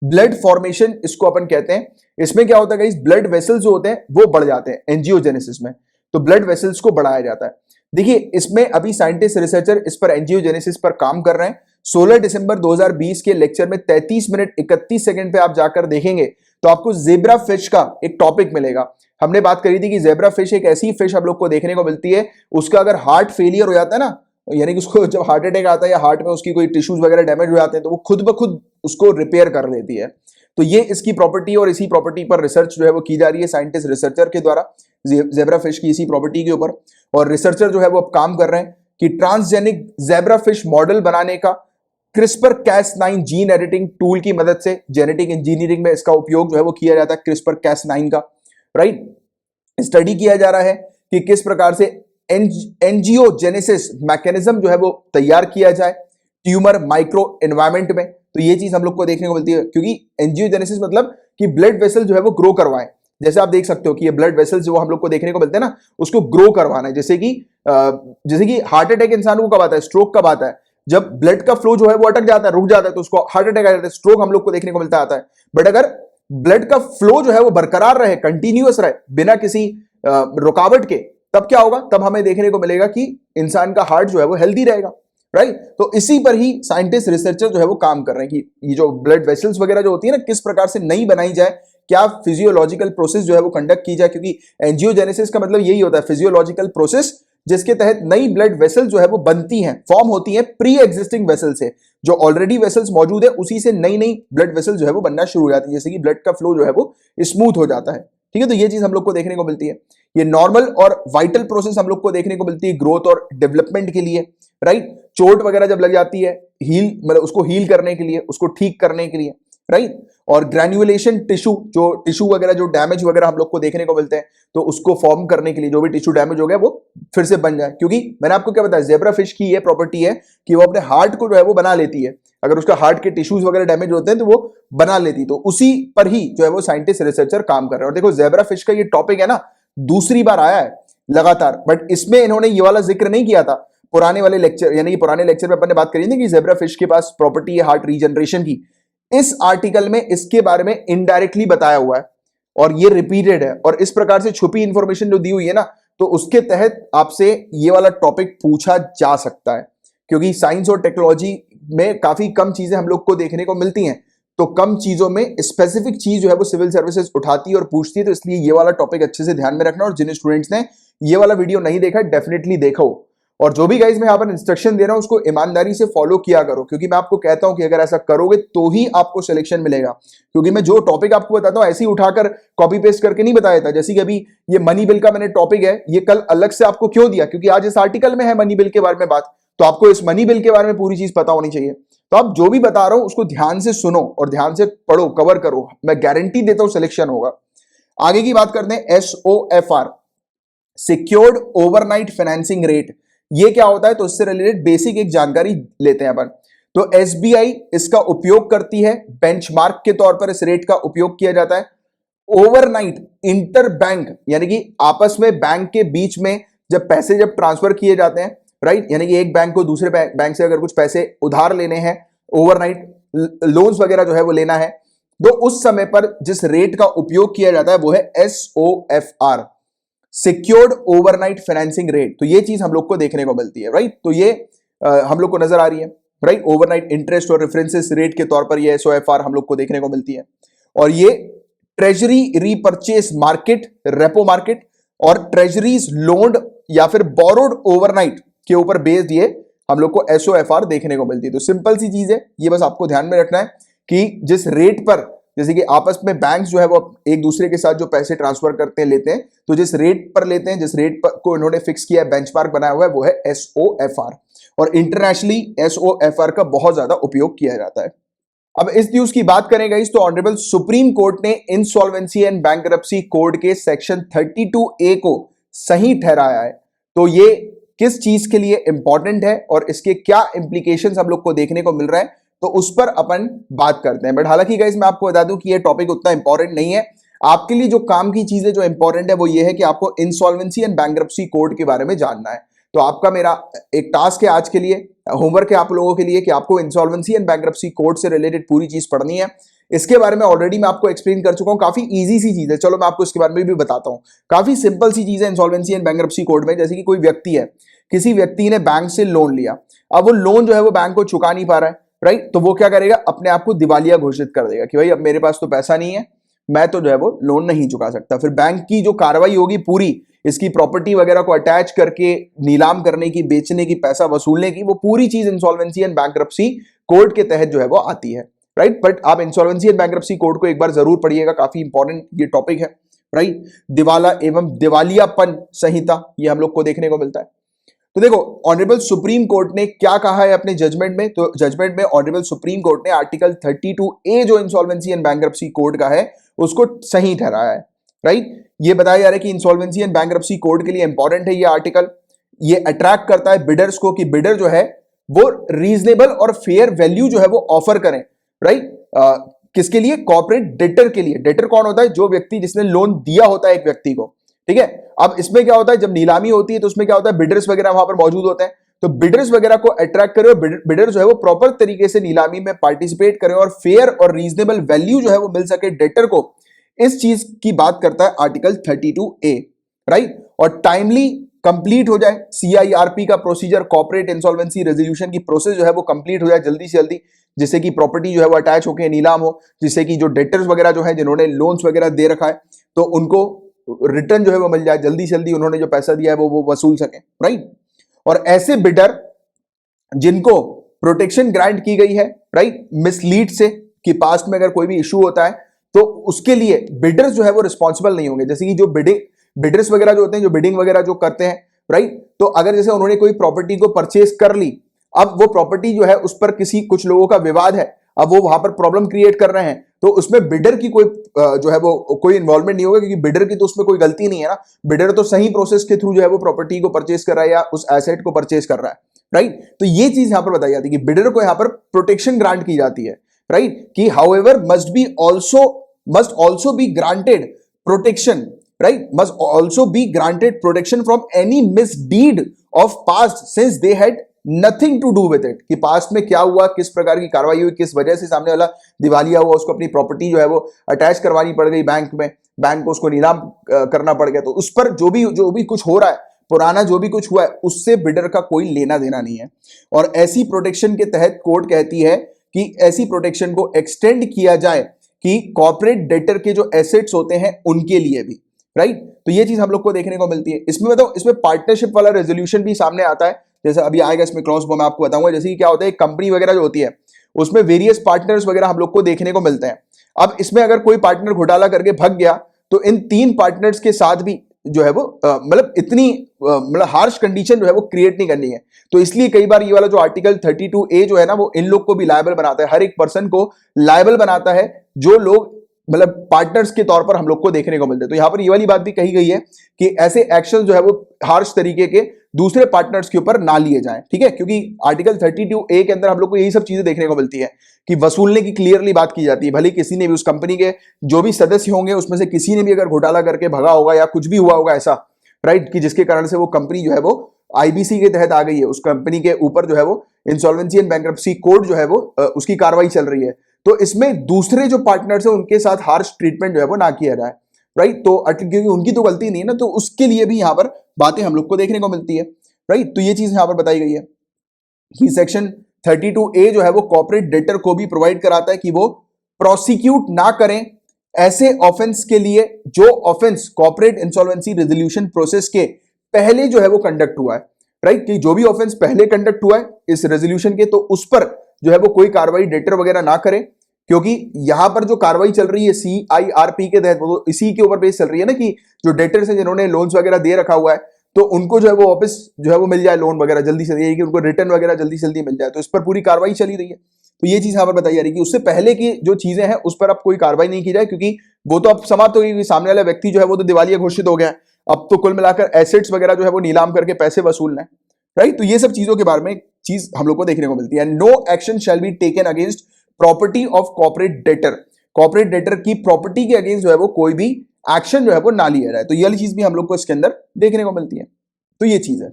ब्लड फॉर्मेशन इसको अपन कहते हैं। इसमें क्या होता है गाइस, ब्लड वेसल्स जो होते हैं वो बढ़ जाते हैं एंजियोजेनेसिस में, तो ब्लड वेसल्स को बढ़ाया जाता है। देखिए इसमें अभी साइंटिस्ट रिसर्चर इस पर एंजियोजेनेसिस पर काम कर रहे हैं। 16 दिसंबर 2020 के लेक्चर में 33 मिनट 31 सेकंड पे आप जाकर देखेंगे तो आपको जेब्रा फिश का एक टॉपिक मिलेगा। हमने बात करी थी कि जेब्रा फिश एक ऐसी फिश हम लोग को देखने को मिलती है, उसका अगर हार्ट फेलियर हो जाता है ना, यानी कि उसको जब हार्ट अटैक आता है या हार्ट में उसकी कोई टिश्यूज वगैरह डैमेज हो जाते हैं, तो वो खुद ब खुद उसको रिपेयर कर लेती है। तो ये इसकी प्रॉपर्टी, और इसी प्रॉपर्टी पर रिसर्च जो है वो की जा रही है साइंटिस्ट रिसर्चर के द्वारा, जेब्रा फिश की इसी प्रॉपर्टी के ऊपर। और रिसर्चर जो है वो अब काम कर रहे हैं कि ट्रांसजेनिक जेब्रा फिश मॉडल बनाने का क्रिस्पर कैस9 जीन एडिटिंग टूल की मदद से जेनेटिक इंजीनियरिंग में इसका उपयोग जो है वो किया जाता है, क्रिस्पर कैस9 का, राइट। स्टडी किया जा रहा है कि किस प्रकार से एंजियोजेनेसिस मैकेनिज्म जो है वो तैयार किया जाए ट्यूमर माइक्रो एनवायरमेंट में। तो ये चीज हम लोग को देखने को मिलती है, क्योंकि एंजियोजेनेसिस मतलब कि ब्लड वेसल जो है वो ग्रो करवाएं। जैसे आप देख सकते हो कि ये ब्लड वेसल्स जो हम लोग को देखने को मिलते हैं ना, उसको ग्रो करवाना है। जैसे कि हार्ट अटैक इंसान को कब आता है, स्ट्रोक कब आता है, जब ब्लड का फ्लो जो है वो अटक जाता है, रुक जाता है, तो उसको हार्ट अटैक आ जाता है, स्ट्रोक हम लोग को देखने को मिलता आता है। बट अगर ब्लड का फ्लो जो है वो बरकरार रहे, कंटिन्यूअस रहे, बिना किसी रुकावट के, तब क्या होगा, तब हमें देखने को मिलेगा कि इंसान का हार्ट जो है वो हेल्दी रहेगा, राइट। तो इसी पर ही साइंटिस्ट रिसर्चर जो है वो काम कर रहे हैं कि ये जो ब्लड वेसल्स वगैरह जो होती है ना, किस प्रकार से नई बनाई जाए, क्या फिजियोलॉजिकल प्रोसेस जो है वो कंडक्ट की जाए, क्योंकि एंजियोजेनेसिस का मतलब यही होता है, फिजियोलॉजिकल प्रोसेस, जिसके तहत नई ब्लड वेसल जो है वो बनती हैं, फॉर्म होती हैं प्री एग्जिस्टिंग वेसल से। जो ऑलरेडी वेसल्स मौजूद है उसी से नई नई ब्लड वेसल जो है वो बनना शुरू हो जाती है, जैसे कि ब्लड का फ्लो जो है वो स्मूथ हो जाता है, ठीक है। तो ये चीज हम लोग को देखने को मिलती है। ये नॉर्मल और वाइटल प्रोसेस हम लोग को देखने को मिलती है ग्रोथ और डेवलपमेंट के लिए, राइट। चोट वगैरह जब लग जाती है, हील मतलब उसको हील करने के लिए, उसको ठीक करने के लिए, राइट। और ग्रैन्युलेशन टिश्यू, जो टिश्यू वगैरह जो डैमेज वगैरह हम लोग को देखने को मिलते हैं, तो उसको फॉर्म करने के लिए, जो भी टिश्यू डैमेज हो गया वो फिर से बन जाए। क्योंकि मैंने आपको क्या बताया, ज़ेब्रा फिश की ये प्रॉपर्टी है कि वो अपने हार्ट को जो है वो बना लेती है। अगर उसका हार्ट के टिश्यूज वगैरह डैमेज होते हैं तो वो बना लेती, तो उसी पर ही जो है वो साइंटिस्ट रिसर्चर काम कर रहे हैं। और देखो ज़ेब्रा फिश का ये टॉपिक है ना, दूसरी बार आया है लगातार, बट इसमें इन्होंने ये वाला जिक्र नहीं किया था पुराने वाले लेक्चर, यानी कि पुराने लेक्चर में अपन ने बात करी थी कि ज़ेब्रा फिश के पास प्रॉपर्टी है हार्ट रीजनरेशन की। इस आर्टिकल में इसके बारे में इनडायरेक्टली बताया हुआ है और ये रिपीटेड है, और इस प्रकार से छुपी इंफॉर्मेशन जो दी हुई है ना, तो उसके तहत आपसे ये वाला टॉपिक पूछा जा सकता है। क्योंकि साइंस और टेक्नोलॉजी में काफी कम चीजें हम लोग को देखने को मिलती हैं, तो कम चीजों में स्पेसिफिक चीज जो है वो सिविल सर्विसेज उठाती है और पूछती है। तो इसलिए ये वाला टॉपिक अच्छे से ध्यान में रखना, और जिन स्टूडेंट्स ने ये वाला वीडियो नहीं देखा डेफिनेटली देखो, और जो भी गाइज मैं यहाँ पर इंस्ट्रक्शन दे रहा हूं उसको ईमानदारी से फॉलो किया करो, क्योंकि मैं आपको कहता हूं कि अगर ऐसा करोगे तो ही आपको सिलेक्शन मिलेगा। क्योंकि मैं जो टॉपिक आपको बताता हूं ऐसे ही उठाकर कॉपी पेस्ट करके नहीं बताया था। जैसे कि अभी ये मनी बिल का मैंने टॉपिक है, ये कल अलग से आपको क्यों दिया, क्योंकि आज इस आर्टिकल में है मनी बिल के बारे में बात, तो आपको इस मनी बिल के बारे में पूरी चीज पता होनी चाहिए। तो आप जो भी बता रहा हूं उसको ध्यान से सुनो और ध्यान से पढ़ो, कवर करो, मैं गारंटी देता हूं सिलेक्शन होगा। आगे की बात करते हैं, SOFR, secured overnight financing rate, ये क्या होता है, तो इससे रिलेटेड बेसिक एक जानकारी लेते हैं अपन। तो SBI इसका उपयोग करती है, बेंचमार्क के तौर पर इस रेट का उपयोग किया जाता है। ओवरनाइट इंटर बैंक, यानी कि आपस में बैंक के बीच में जब पैसे जब ट्रांसफर किए जाते हैं, राइट, यानी कि एक बैंक को दूसरे बैंक से अगर कुछ पैसे उधार लेने हैं, ओवरनाइट लोन्स वगैरह जो है वो लेना है, तो उस समय पर जिस रेट का उपयोग किया जाता है वो है SOFR, secured overnight financing rate. तो ये चीज हम लोग को देखने को मिलती है, राइट। तो ये हम लोग को नजर आ रही है, राइट। ओवरनाइट इंटरेस्ट और रेफरेंसेस रेट के तौर पर ये SOFR हम लोग को देखने को मिलती है। और ये treasury repurchase market, repo market और ट्रेजरीज लोन्ड या फिर बोरोड ओवरनाइट के ऊपर बेस्ड ये हम लोग को SOFR देखने को मिलती है। तो सिंपल सी चीज है, ये बस आपको ध्यान में रखना है कि जिस रेट पर, जैसे कि आपस में बैंक्स जो है वो एक दूसरे के साथ जो पैसे ट्रांसफर करते हैं लेते हैं, तो जिस रेट पर लेते हैं, जिस रेट पर को इन्होंने फिक्स किया है, बेंचमार्क बनाया हुआ है, वो है SOFR। और इंटरनेशनली SOFR का बहुत ज्यादा उपयोग किया जाता है। अब इस न्यूज की बात करें गाइस, तो ऑनरेबल सुप्रीम कोर्ट ने इंसॉल्वेंसी एंड बैंकरप्सी कोड के सेक्शन 32A को सही ठहराया है। तो ये किस चीज के लिए इंपॉर्टेंट है और इसके क्या इंप्लीकेशंस हम लोग को देखने को मिल रहा है, तो उस पर अपन बात करते हैं। बट हालांकि गाइस मैं आपको बता दूं कि ये टॉपिक उतना इंपॉर्टेंट नहीं है। आपके लिए जो काम की चीजें जो इंपॉर्टेंट है वो ये है कि आपको इंसॉल्वेंसी एंड बैंकरप्सी कोड के बारे में जानना है। तो आपका मेरा एक टास्क है आज के लिए, होमवर्क है आप लोगों के लिए, कि आपको इंसॉल्वेंसी एंड बैंकरप्सी कोड से रिलेटेड पूरी चीज पढ़नी है। इसके बारे में ऑलरेडी मैं आपको एक्सप्लेन कर चुका हूं, काफी इजी सी चीज है। चलो मैं आपको इसके बारे में भी बताता हूं। काफी सिंपल सी चीज है इंसॉल्वेंसी एंड बैंकरप्सी कोड में। जैसे कि कोई व्यक्ति है, किसी व्यक्ति ने बैंक से लोन लिया, अब वो लोन जो है वो बैंक को चुका नहीं पा रहा है, राइट। तो वो क्या करेगा, अपने आप को दिवालिया घोषित कर देगा कि भाई अब मेरे पास तो पैसा नहीं है, मैं तो जो है वो लोन नहीं चुका सकता। फिर बैंक की जो कार्रवाई होगी पूरी, इसकी प्रॉपर्टी वगैरह को अटैच करके नीलाम करने की, बेचने की, पैसा वसूलने की, वो पूरी चीज इंसॉल्वेंसी एंड बैंकरप्सी कोड के तहत जो है वो आती है, राइट। बट आप इंसॉल्वेंसी एंड बैंकरप्सी कोड को एक बार जरूर पढ़िएगा, काफी इंपॉर्टेंट ये टॉपिक है, राइट। दिवाला एवं दिवालियापन संहिता, ये हम लोग को देखने को मिलता है। तो देखो ऑनरेबल सुप्रीम कोर्ट ने क्या कहा है अपने जजमेंट में, तो जजमेंट में ऑनरेबल सुप्रीम कोर्ट ने आर्टिकल 32A जो इंसॉल्वेंसी एंड बैंक्रप्सी कोड का है उसको सही ठहराया है, राइट। ये बताया जा रहा है कि इंसॉल्वेंसी एंड बैंक्रप्सी कोड के लिए इंपॉर्टेंट है ये आर्टिकल। ये अट्रैक्ट करता है बिडर्स को कि बिडर जो है वो रीजनेबल और फेयर वैल्यू जो है वो ऑफर करें, राइट। किसके लिए? कॉर्पोरेट डेटर के लिए। डेटर कौन होता है? जो व्यक्ति जिसने लोन दिया होता है एक व्यक्ति को, ठीक है। अब इसमें क्या होता है, जब नीलामी होती है तो उसमें क्या होता है, बिडर्स वगैरह वहां पर मौजूद होते हैं, तो बिडर्स वगैरह को अट्रैक्ट करें और बिडर जो है वो प्रॉपर तरीके से नीलामी में पार्टिसिपेट करें और फेयर और रीजनेबल वैल्यू जो है वो मिल सके डेटर को। इस चीज की बात करता है आर्टिकल 32A, राइट। और टाइमली कंप्लीट हो जाए सीआईआरपी का प्रोसीजर, कॉर्पोरेट इंसॉल्वेंसी रेजोल्यूशन की प्रोसेस जो है वो कंप्लीट हो जाए जल्दी से जल्दी, जिससे कि प्रॉपर्टी जो है वो अटैच होकर नीलाम हो, जिससे कि जो डेटर्स वगैरह जो है जिन्होंने लोन्स वगैरह दे रखा है तो उनको रिटर्न जो है वो मिल जाए जल्दी से जल्दी, उन्होंने जो पैसा दिया है वो वसूल सके, राइट। और ऐसे बिडर जिनको प्रोटेक्शन ग्रांट की गई है, राइट, मिसलीड से, कि पास्ट में अगर कोई भी इशू होता है तो उसके लिए बिडर्स जो है वो रिस्पॉन्सिबल नहीं होंगे। जैसे कि जो बिडर्स वगैरह जो होते हैं, जो बिडिंग वगैरह जो करते हैं, राइट, तो अगर जैसे उन्होंने कोई प्रॉपर्टी को परचेज कर ली, अब वो प्रॉपर्टी जो है उस पर कुछ लोगों का विवाद है, अब वो वहां पर प्रॉब्लम क्रिएट कर रहे हैं, तो उसमें बिडर की कोई जो है वो कोई इन्वॉल्वमेंट नहीं होगा, क्योंकि बिडर की तो उसमें कोई गलती नहीं है ना। बिडर तो सही प्रोसेस के थ्रू जो है वो प्रॉपर्टी को परचेज कर रहा है या उस एसेट को परचेज कर रहा है, राइट। तो ये चीज यहां पर बताई जाती है कि बिडर को यहां पर प्रोटेक्शन ग्रांट की जाती है, राइट, कि however must also be granted protection, right, must also be granted protection from any misdeed of past since they had nothing to do with it, कि पास्ट में क्या हुआ, किस प्रकार की कार्रवाई हुई, किस वजह से सामने वाला दिवालिया हुआ, उसको अपनी प्रॉपर्टी जो है वो अटैच करवानी पड़ गई बैंक में, बैंक को उसको नीलाम करना पड़ गया, तो उस पर जो भी कुछ हो रहा है, पुराना जो भी कुछ हुआ है, उससे बिडर का कोई लेना देना नहीं है। और ऐसी प्रोटेक्शन के तहत कोर्ट कहती है कि ऐसी प्रोटेक्शन को एक्सटेंड किया जाए कि कॉर्पोरेट डेटर के जो एसेट्स होते हैं उनके लिए भी, राइट। तो ये चीज हम लोग को देखने को मिलती है। इसमें बताओ, इसमें पार्टनरशिप वाला रेजोल्यूशन भी सामने आता है, जैसे अभी आएगा इसमें क्लॉज, मैं आपको बताऊंगा। जैसे कि क्या होता है, कंपनी वगैरह जो होती है उसमें वेरियस पार्टनर्स वगैरह हम लोग को देखने को मिलते हैं। अब इसमें अगर कोई पार्टनर घोटाला करके भाग गया तो इन 3 पार्टनर्स के साथ भी जो है वो मतलब इतनी मतलब हार्श कंडीशन जो है वो क्रिएट नहीं करनी है। तो इसलिए कई बार ये वाला जो आर्टिकल 32A जो है ना, वो इन लोग को भी लायबल बनाता है, हर एक पर्सन को लायबल बनाता है जो लोग मतलब पार्टनर्स के तौर पर हम लोग को देखने को मिलते हैं। तो यहां पर ये वाली बात भी कही गई है कि ऐसे एक्शन जो है वो हार्श तरीके के दूसरे पार्टनर्स के ऊपर ना लिए जाएं, ठीक है, क्योंकि आर्टिकल 32A के अंदर हम लोग को यही सब चीजें देखने को मिलती है कि वसूलने की क्लियरली बात की जाती है। भले किसी ने भी उस कंपनी के जो भी सदस्य होंगे उसमें से किसी ने भी अगर घोटाला करके भगा होगा या कुछ भी हुआ होगा ऐसा, राइट, कि जिसके कारण से वो कंपनी जो है वो आईबीसी के तहत आ गई है, उस कंपनी के ऊपर जो है वो इंसॉल्वेंसी एंड बैंक्रप्सी कोड जो है वो उसकी कार्रवाई चल रही है, तो इसमें दूसरे जो पार्टनर्स है उनके साथ हार्श ट्रीटमेंट जो है वो ना किया जाए, राइट। तो क्योंकि उनकी तो गलती नहीं है ना, तो उसके लिए भी यहां पर बातें हम लोग को देखने को मिलती है, राइट। तो ये चीज यहां पर बताई गई है कि सेक्शन 32A जो है वो कॉर्पोरेट डेटर को भी प्रोवाइड कराता है कि वो प्रोसिक्यूट ना करें ऐसे ऑफेंस के लिए जो offence corporate insolvency resolution process के पहले जो है वो कंडक्ट हुआ है, राइट, कि जो भी ऑफेंस पहले कंडक्ट हुआ है इस रेजोल्यूशन के, तो उस पर जो है वो कोई कार्रवाई डेटर वगैरह ना करे, क्योंकि यहां पर जो कार्रवाई चल रही है सीआईआरपी के तहत वो इसी के ऊपर बेस चल रही है ना, कि जो डेटर्स हैं जिन्होंने लोन्स वगैरह दे रखा हुआ है तो उनको जो है वो वापस जो है वो मिल जाए लोन वगैरह जल्दी से, कि उनको रिटर्न वगैरह जल्दी से जल्दी मिल जाए, तो इस पर पूरी कार्रवाई चली रही है। तो ये चीज यहां पर बताई जा रही है कि उससे पहले की जो चीजें हैं उस पर अब कोई कार्रवाई नहीं की जाए, क्योंकि वो तो अब समाप्त हो गई, सामने वाला व्यक्ति जो है वो तो दिवालिया घोषित हो गया, अब तो कुल मिलाकर एसेट्स वगैरह जो है वो नीलाम करके पैसे वसूलना है, राइट। तो ये सब चीजों के बारे में चीज हम लोग को देखने को मिलती है। No action shall be taken against property of corporate debtor, corporate debtor की प्रॉपर्टी के अगेंस्ट जो है वो कोई भी एक्शन जो है वो ना लिया जाए। तो ये वाली चीज भी हम लोग को इसके अंदर देखने को मिलती है। तो ये चीज है।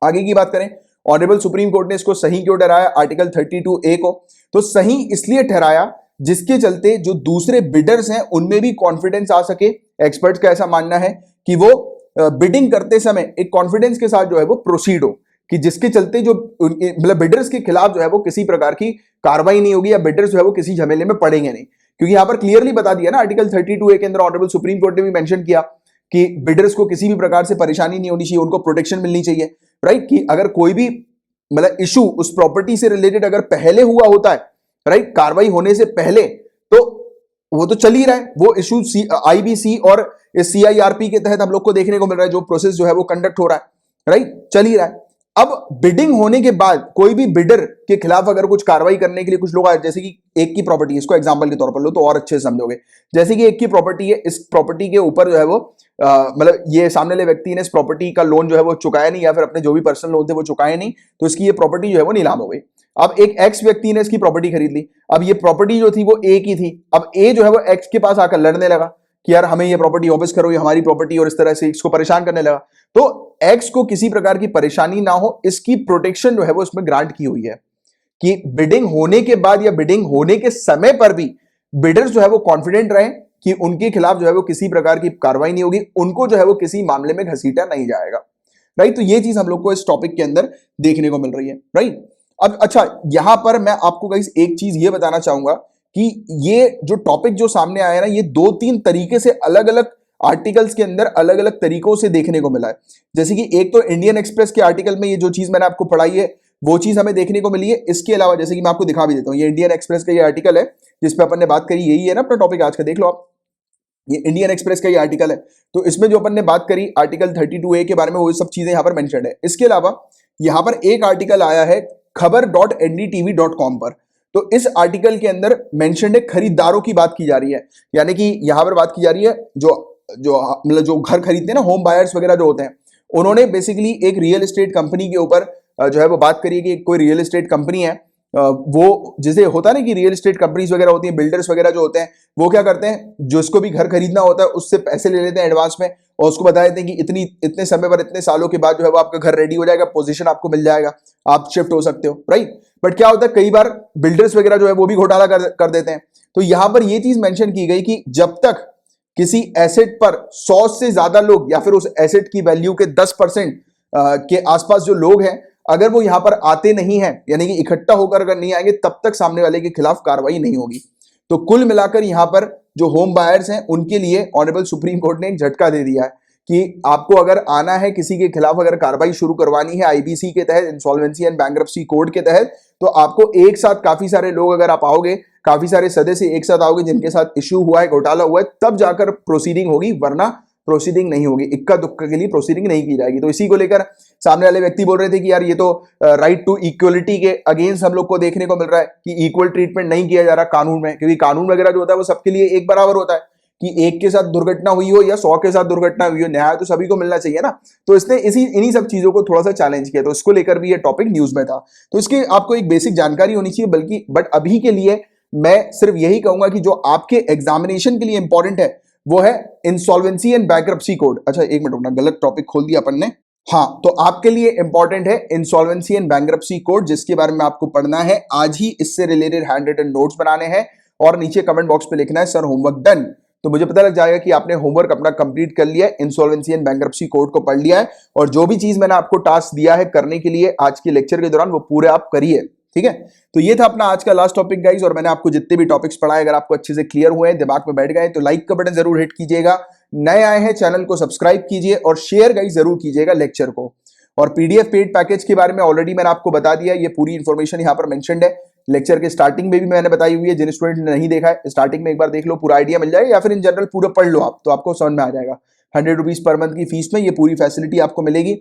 आगे की बात करें, ऑनरेबल सुप्रीम कोर्ट ने इसको सही क्यों ठहराया आर्टिकल 32A को, तो सही इसलिए ठहराया जिसके चलते जो दूसरे बिडर्स हैं उनमें भी कॉन्फिडेंस आ सके। एक्सपर्ट्स का ऐसा मानना है कि वो बिडिंग करते समय एक कॉन्फिडेंस के साथ जो है वो प्रोसीड हो, कि जिसके चलते जो मतलब बिडर्स के खिलाफ जो है वो किसी प्रकार की कार्रवाई नहीं होगी या बिडर्स जो है वो किसी झमेले में पड़ेंगे नहीं, क्योंकि यहां पर क्लियरली बता दिया ना आर्टिकल 32A के अंदर, ऑनरेबल सुप्रीम कोर्ट ने भी मेंशन किया कि बिडर्स को किसी भी प्रकार से परेशानी नहीं होनी चाहिए, उनको प्रोटेक्शन मिलनी चाहिए, राइट, कि अगर कोई भी मतलब इशू उस प्रॉपर्टी से रिलेटेड अगर पहले हुआ होता है, राइट, कार्रवाई होने से पहले, तो वो तो चल ही रहा है, वो इशू आईबीसी और सीआईआरपी के तहत हम लोग को देखने को मिल रहा है, जो प्रोसेस जो है वो कंडक्ट हो रहा है, राइट, चल ही रहा है। अब बिडिंग होने के बाद कोई भी बिडर के खिलाफ अगर कुछ कार्रवाई करने के लिए कुछ लोग आए, जैसे कि एक की प्रॉपर्टी है, इसको एग्जांपल के तौर पर लो तो और अच्छे से समझोगे। जैसे कि एक की प्रॉपर्टी है, इस प्रॉपर्टी के ऊपर जो है वो मतलब ये सामने वाले व्यक्ति ने इस प्रॉपर्टी का लोन जो है वो चुकाया नहीं, या फिर अपने जो भी पर्सनल लोन थे वो चुकाए नहीं, तो इसकी ये प्रॉपर्टी जो है वो नीलाम हो गई। अब एक एक्स व्यक्ति ने इसकी प्रॉपर्टी खरीद ली। अब ये प्रॉपर्टी जो थी वो ए की थी। अब ए जो है वो एक्स के पास आकर लड़ने लगा कि यार हमें ये प्रॉपर्टी वापस करो, ये हमारी प्रॉपर्टी, और इस तरह से इसको परेशान करने लगा। तो एक्स को किसी प्रकार की परेशानी ना हो, इसकी प्रोटेक्शन जो है वो उसमें ग्रांट की हुई है कि बिडिंग होने के बाद या बिडिंग होने के समय पर भी बिडर्स जो है वो कॉन्फिडेंट रहे कि उनके खिलाफ जो है वो किसी प्रकार की कार्रवाई नहीं होगी, उनको जो है वो किसी मामले में घसीटा नहीं जाएगा। राइट, तो ये चीज हम लोग को इस टॉपिक के अंदर देखने को मिल रही है। राइट, अब अच्छा, यहां पर मैं आपको गाइस एक चीज ये बताना चाहूंगा कि ये जो टॉपिक जो सामने आया ना, ये 2-3 तरीके से अलग अलग आर्टिकल्स के अंदर अलग अलग तरीकों से देखने को मिला है। जैसे कि एक तो इंडियन एक्सप्रेस के आर्टिकल में ये जो चीज मैंने आपको पढ़ाई है वो चीज हमें देखने को मिली है। इसके अलावा जैसे कि मैं आपको दिखा भी देता हूं, ये इंडियन एक्सप्रेस का ये आर्टिकल है जिसपे अपन ने बात करी, यही है ना अपना टॉपिक आज का, देख लो आप, ये इंडियन एक्सप्रेस का ये आर्टिकल है। तो इसमें जो अपन ने बात करी आर्टिकल 32A के बारे में, वो सब चीजें यहां पर मेंशन है। इसके अलावा यहां पर एक आर्टिकल आया है खबर.ndtv.com पर। तो इस आर्टिकल के अंदर मेंशन है खरीदारों की बात की जा रही है, यानी कि यहां पर बात की जा रही है जो जो मतलब जो घर खरीदते हैं ना, होम बायर्स वगैरह जो होते हैं, उन्होंने बेसिकली एक रियल एस्टेट कंपनी के ऊपर जो है वो बात करी कि कोई रियल एस्टेट कंपनी है, वो जिसे होता है ना कि रियल एस्टेट कंपनीज वगैरह होती हैं, बिल्डर्स वगैरह जो होते हैं, वो क्या करते हैं, जिसको भी घर खरीदना होता है उससे पैसे ले लेते हैं एडवांस में, और उसको बता देते हैं कि इतने समय पर, इतने सालों के बाद जो है वो आपका घर रेडी हो जाएगा, पोजीशन आपको मिल जाएगा, आप शिफ्ट हो सकते हो। राइट, बट क्या होता है कई बार बिल्डर्स वगैरह जो है वो भी घोटाला कर देते हैं। तो यहां पर ये चीज मेंशन की गई कि जब तक किसी एसेट पर 100 से ज्यादा लोग, या फिर उस एसेट की वैल्यू के 10% के आसपास जो लोग हैं, अगर वो यहां पर आते नहीं हैं, यानी कि इकट्ठा होकर अगर नहीं आएंगे, तब तक सामने वाले के खिलाफ कार्रवाई नहीं होगी। तो कुल मिलाकर यहां पर जो होम बायर्स हैं उनके लिए ऑनरेबल सुप्रीम कोर्ट ने एक झटका दे दिया है कि आपको अगर आना है किसी के खिलाफ, अगर कार्रवाई शुरू करवानी है आईबीसी के तहत, इंसॉल्वेंसी एंड बैंक्रप्सी कोड के तहत, तो आपको एक साथ काफी सारे लोग अगर आप आओगे, काफी सारे सदस्य एक साथ आओगे जिनके साथ इश्यू हुआ है, घोटाला हुआ है, तब जाकर प्रोसीडिंग होगी, वरना प्रोसीडिंग नहीं होगी, इक्का दुक्का के लिए प्रोसीडिंग नहीं की जाएगी। तो इसी को लेकर सामने वाले व्यक्ति बोल रहे थे कि यार ये तो राइट टू इक्वलिटी के अगेंस्ट हम लोग को देखने को मिल रहा है कि इक्वल ट्रीटमेंट नहीं किया जा रहा कानून में, क्योंकि कानून वगैरह जो होता है वो सबके लिए एक बराबर होता है, कि एक के साथ दुर्घटना हुई हो या 100 के साथ दुर्घटना हुई हो, न्याय तो सभी को मिलना चाहिए ना। तो इसने इन्हीं सब चीजों को थोड़ा सा चैलेंज किया, तो इसको लेकर भी ये टॉपिक न्यूज में था। तो इसकी आपको एक बेसिक जानकारी होनी चाहिए, बट अभी के लिए मैं सिर्फ यही कहूंगा कि जो आपके एग्जामिनेशन के लिए इंपॉर्टेंट है वो है इंसॉल्वेंसी एंड बैंक्रप्सी कोड। अच्छा एक मिनट रुकना, गलत टॉपिक खोल दिया अपन ने। हाँ, तो आपके लिए इंपॉर्टेंट है इंसॉल्वेंसी एंड बैंक्रप्सी कोड, जिसके बारे में आपको पढ़ना है आज ही। इससे रिलेटेड हैंड रिटन नोट्स बनाने हैं और नीचे कमेंट बॉक्स पे लिखना है सर होमवर्क डन। तो मुझे पता लग जाएगा कि आपने होमवर्क अपना कंप्लीट कर लिया है, इंसॉल्वेंसी एंड बैंक्रप्सी कोड को पढ़ लिया है, और जो भी चीज मैंने आपको टास्क दिया है करने के लिए आज के लेक्चर के दौरान वो पूरे आप करिए। ठीक है, तो ये था अपना आज का लास्ट टॉपिक गाइस, और मैंने आपको जितने भी टॉपिक्स पढ़ाए अगर आपको अच्छे से क्लियर हुए, दिमाग में बैठ गए, तो लाइक का बटन जरूर हिट कीजिएगा। नए आए हैं चैनल को सब्सक्राइब कीजिए और शेयर गाइस जरूर कीजिएगा लेक्चर को। और पीडीएफ पेड पैकेज के बारे में ऑलरेडी मैंने आपको बता दिया, ये पूरी इंफॉर्मेशन यहाँ पर मेंशन्ड है। लेक्चर के स्टार्टिंग में भी मैंने बताई हुई है, जिन स्टूडेंट ने नहीं देखा है स्टार्टिंग में एक बार देख लो, पूरा आइडिया मिल जाएगा, या फिर इन जनरल पूरा पढ़ लो आप, तो आपको समझ में आ जाएगा। 100 रुपीज पर मंथ की फीस में ये पूरी फैसिलिटी आपको मिलेगी।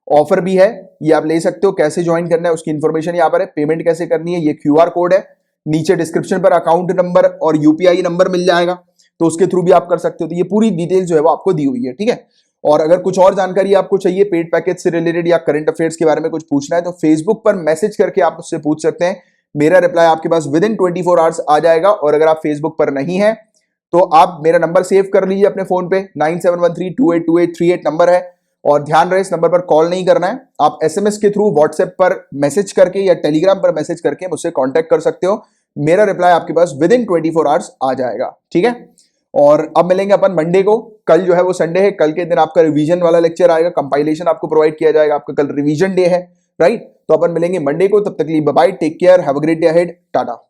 ऑफर भी है, ये आप ले सकते हो। कैसे ज्वाइन करना है उसकी इंफॉर्मेशन यहाँ पर है, पेमेंट कैसे करनी है, ये क्यूआर कोड है, नीचे डिस्क्रिप्शन पर अकाउंट नंबर और यूपीआई नंबर मिल जाएगा, तो उसके थ्रू भी आप कर सकते हो। तो ये पूरी डिटेल जो है वो आपको दी हुई है। ठीक है, और अगर कुछ और जानकारी आपको चाहिए पेड पैकेज से रिलेटेड या करंट अफेयर्स के बारे में कुछ पूछना है, तो फेसबुक पर मैसेज करके आप उससे पूछ सकते हैं। मेरा रिप्लाई आपके पास विद इन 24 आवर्स आ जाएगा। और अगर आप फेसबुक पर नहीं है तो आप मेरा नंबर सेव कर लीजिए अपने फोन पे, 9713282838 नंबर है, और ध्यान रहे इस नंबर पर कॉल नहीं करना है। आप एसएमएस के थ्रू, व्हाट्सएप पर मैसेज करके या टेलीग्राम पर मैसेज करके मुझसे कांटेक्ट कर सकते हो। मेरा रिप्लाई आपके पास विद इन 24 आवर्स आ जाएगा। ठीक है, और अब मिलेंगे अपन मंडे को। कल जो है वो संडे है, कल के दिन आपका रिवीजन वाला लेक्चर आएगा, कंपाइलेशन आपको प्रोवाइड किया जाएगा, आपका कल रिवीजन डे है। राइट, तो अपन मिलेंगे मंडे को, तब तक के लिए bye bye, take care, have a great day ahead, Tata.